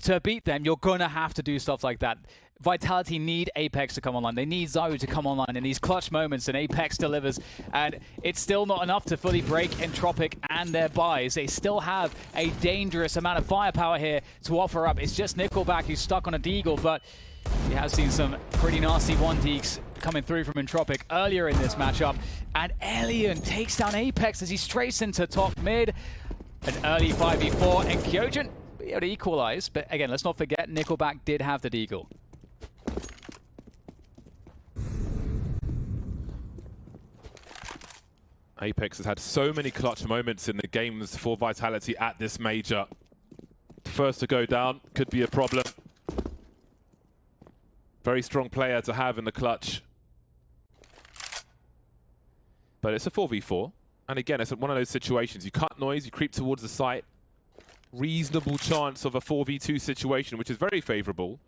to beat them, you're going to have to do stuff like that. Vitality need Apex to come online. They need ZywOo to come online in these clutch moments, and Apex delivers. And it's still not enough to fully break Entropiq and their buys. They still have a dangerous amount of firepower here to offer up. It's just NickelBack who's stuck on a deagle, but we have seen some pretty nasty 1-deeks coming through from Entropiq earlier in this matchup. And Elian takes down Apex as he strays into top mid. An early 5v4, and Kyojin be able to equalize. But again, let's not forget, NickelBack did have the deagle. Apex has had so many clutch moments in the games for Vitality at this major. First to go down could be a problem. Very strong player to have in the clutch. But it's a 4v4. And again, it's one of those situations. You cut noise, you creep towards the site. Reasonable chance of a 4v2 situation, which is very favorable.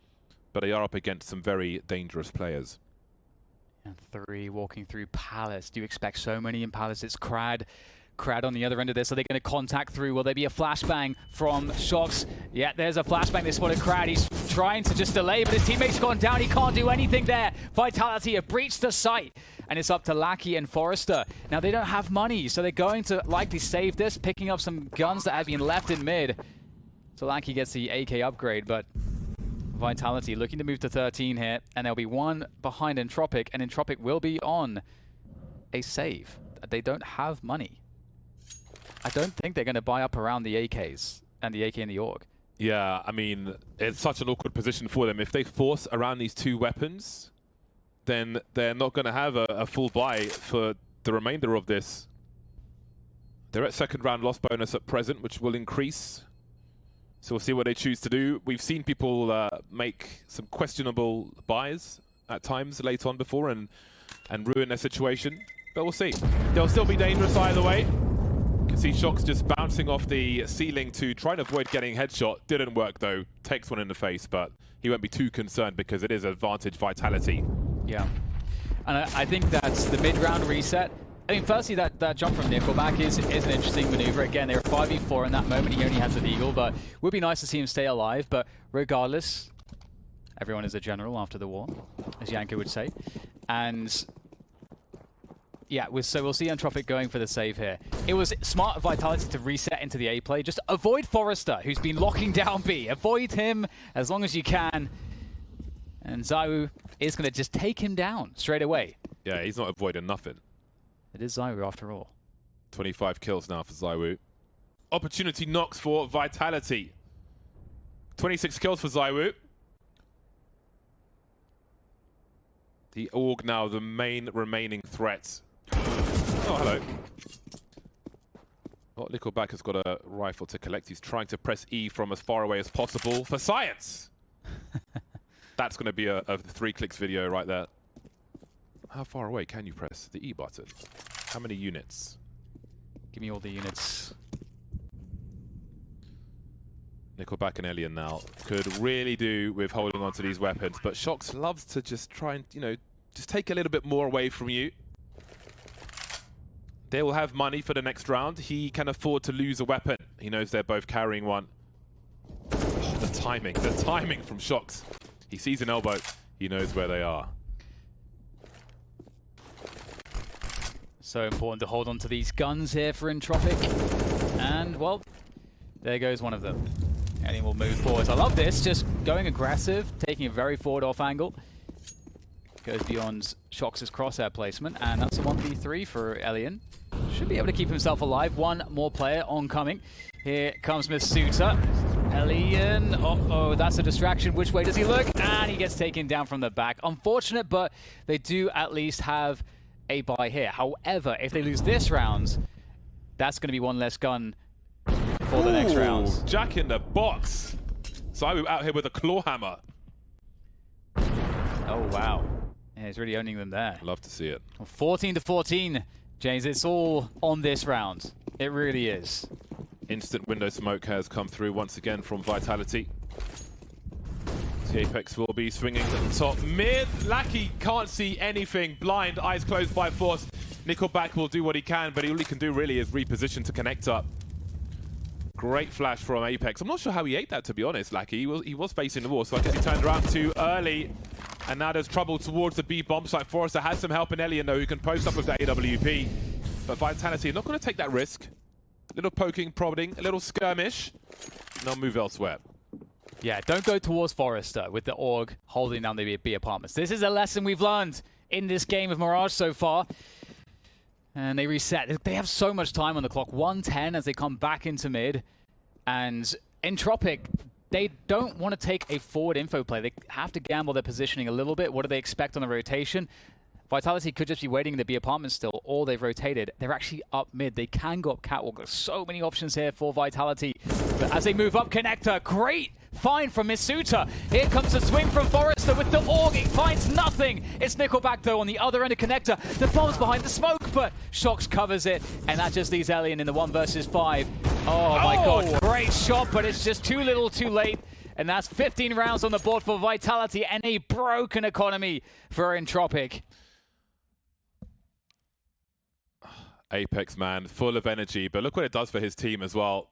But they are up against some very dangerous players. And 3 walking through Palace. Do you expect so many in Palace? It's Krad. Krad on the other end of this. Are they going to contact through? Will there be a flashbang from shox? Yeah, there's a flashbang. They spotted Krad. He's trying to just delay, but his teammate's gone down. He can't do anything there. Vitality have breached the site, and it's up to Lackey and Forrester. Now, they don't have money, so they're going to likely save this, picking up some guns that have been left in mid. So Lackey gets the AK upgrade, but Vitality looking to move to 13 here, and there'll be 1 behind Entropiq, and Entropiq will be on a save. They don't have money. I don't think they're going to buy up around the AKs and the AK and the AUG. Yeah, I mean, it's such an awkward position for them. If they force around these 2 weapons, then they're not going to have a full buy for the remainder of this. They're at 2nd round loss bonus at present, which will increase. So we'll see what they choose to do. We've seen people make some questionable buys at times late on before and ruin their situation. But we'll see. They'll still be dangerous either way. You can see shox just bouncing off the ceiling to try and avoid getting headshot. Didn't work though. Takes one in the face, but he won't be too concerned because it is advantage Vitality. Yeah. And I think that's the mid-round reset. I mean, firstly, that jump from NickelBack is an interesting maneuver. Again, they were 5v4 in that moment. He only has the deagle, but it would be nice to see him stay alive. But regardless, everyone is a general after the war, as Yanko would say. And Yeah, so we'll see Entropiq going for the save here. It was smart of Vitality to reset into the A play. Just avoid Forrester, who's been locking down B. Avoid him as long as you can. And ZywOo is going to just take him down straight away. Yeah, he's not avoiding nothing. It is ZywOo after all. 25 kills now for ZywOo. Opportunity knocks for Vitality. 26 kills for ZywOo. The Org now the main remaining threat. Oh, hello. Well, NickelBack has got a rifle to collect. He's trying to press E from as far away as possible for science. That's going to be a 3 clicks video right there. How far away can you press the E button? How many units? Give me all the units. NickelBack and Alien now could really do with holding on to these weapons, but shox loves to just try and, you know, just take a little bit more away from you. They will have money for the next round. He can afford to lose a weapon. He knows they're both carrying one. Oh, the timing from shox. He sees an elbow. He knows where they are. So important to hold on to these guns here for Entropiq. And, well, there goes one of them. And he will move forwards. I love this, just going aggressive, taking a very forward off angle. Goes beyond shox's crosshair placement, and that's a 1v3 for Elian. Should be able to keep himself alive. One more player oncoming. Here comes misutaaa. Elian, uh-oh, that's a distraction. Which way does he look? And he gets taken down from the back. Unfortunate, but they do at least have a buy here. However, if they lose this round, that's going to be one less gun for the next round. Jack in the box. ZywOo out here with a claw hammer. Oh, wow. Yeah, he's really owning them there. Love to see it. 14-14, James. It's all on this round. It really is. Instant window smoke has come through once again from Vitality. The Apex will be swinging to the top mid. Lackey can't see anything. Blind, eyes closed by force. NickelBack will do what he can, but all he can do really is reposition to connect up. Great flash from Apex. I'm not sure how he ate that, to be honest, Lackey. He was facing the wall, so I guess he turned around too early. And now there's trouble towards the B bomb site. Forrester has some help in Elian, though, who can post up with the AWP. But Vitality not going to take that risk. A little poking, prodding, a little skirmish. And they'll move elsewhere. Yeah, don't go towards Forrester with the Org holding down the B apartments. This is a lesson we've learned in this game of Mirage so far. And they reset. They have so much time on the clock. 1:10 as they come back into mid. And Entropiq, they don't want to take a forward info play. They have to gamble their positioning a little bit. What do they expect on the rotation? Vitality could just be waiting in the B apartment still, or they've rotated. They're actually up mid. They can go up catwalk. There's so many options here for Vitality. But as they move up connector, great find from misutaaa. Here comes a swing from Forrester with the Org. He finds nothing. It's NickelBack, though, on the other end of connector. The bomb's behind the smoke, but shox covers it, and that just leaves Elian in the 1 versus 5. Oh, my God. Great shot, but it's just too little too late. And that's 15 rounds on the board for Vitality and a broken economy for Entropiq. Apex, man, full of energy, but look what it does for his team as well.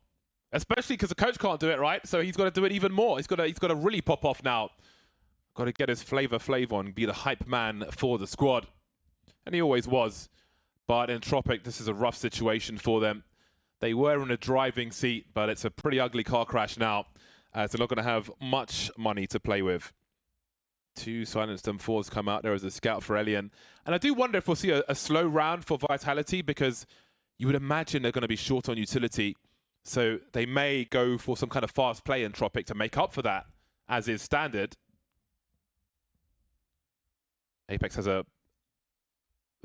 Especially because the coach can't do it, right? So he's got to do it even more. He's got to really pop off now. Got to get his flavor on, be the hype man for the squad. And he always was. But Entropiq, this is a rough situation for them. They were in a driving seat, but it's a pretty ugly car crash now, as they're not going to have much money to play with. 2 silenced M4s come out there as a scout for Elian. And I do wonder if we'll see a slow round for Vitality, because you would imagine they're going to be short on utility. So they may go for some kind of fast play Entropiq to make up for that, as is standard. Apex has a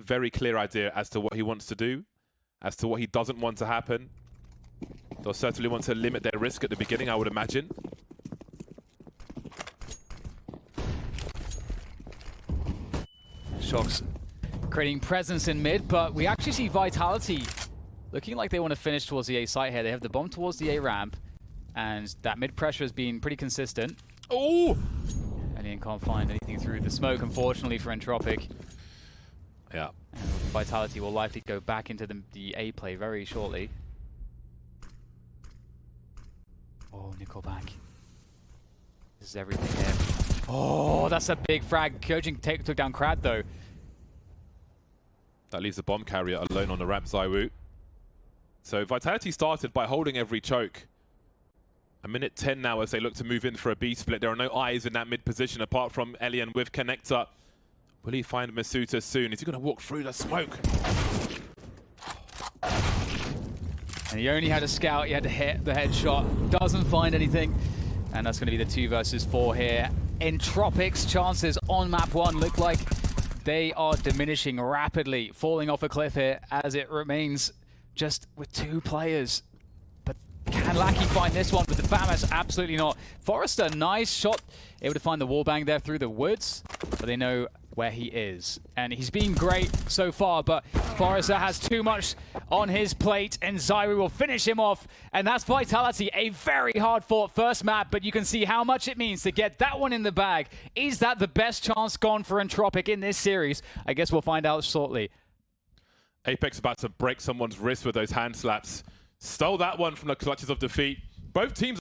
very clear idea as to what he wants to do, as to what he doesn't want to happen. They'll certainly want to limit their risk at the beginning, I would imagine. shox creating presence in mid, but we actually see Vitality looking like they want to finish towards the A site here. They have the bomb towards the A ramp, and that mid pressure has been pretty consistent. Oh! Elian can't find anything through the smoke, unfortunately, for Entropiq. Yeah. And Vitality will likely go back into the A play very shortly. Oh, NickelBack. This is everything here. Oh, that's a big frag. Kyojin took down Krad, though. That leaves the bomb carrier alone on the ramp, ZywOo. So Vitality started by holding every choke. A minute 10 now as they look to move in for a B split. There are no eyes in that mid position apart from Elian with Connector. Will he find misutaaa soon? Is he going to walk through the smoke? And he only had a scout, he had to hit the headshot. Doesn't find anything. And that's going to be the 2 versus 4 here. Entropiq's chances on map 1 look like they are diminishing rapidly, falling off a cliff here as it remains just with 2 players. But can Lackey find this one with the FAMAS? Absolutely not. Forrester, nice shot. Able to find the wallbang there through the woods, but they know where he is. And he's been great so far, but Forrester has too much on his plate, and ZywOo will finish him off. And that's Vitality, a very hard-fought first map, but you can see how much it means to get that one in the bag. Is that the best chance gone for Entropiq in this series? I guess we'll find out shortly. Apex about to break someone's wrist with those hand slaps. Stole that one from the clutches of defeat. Both teams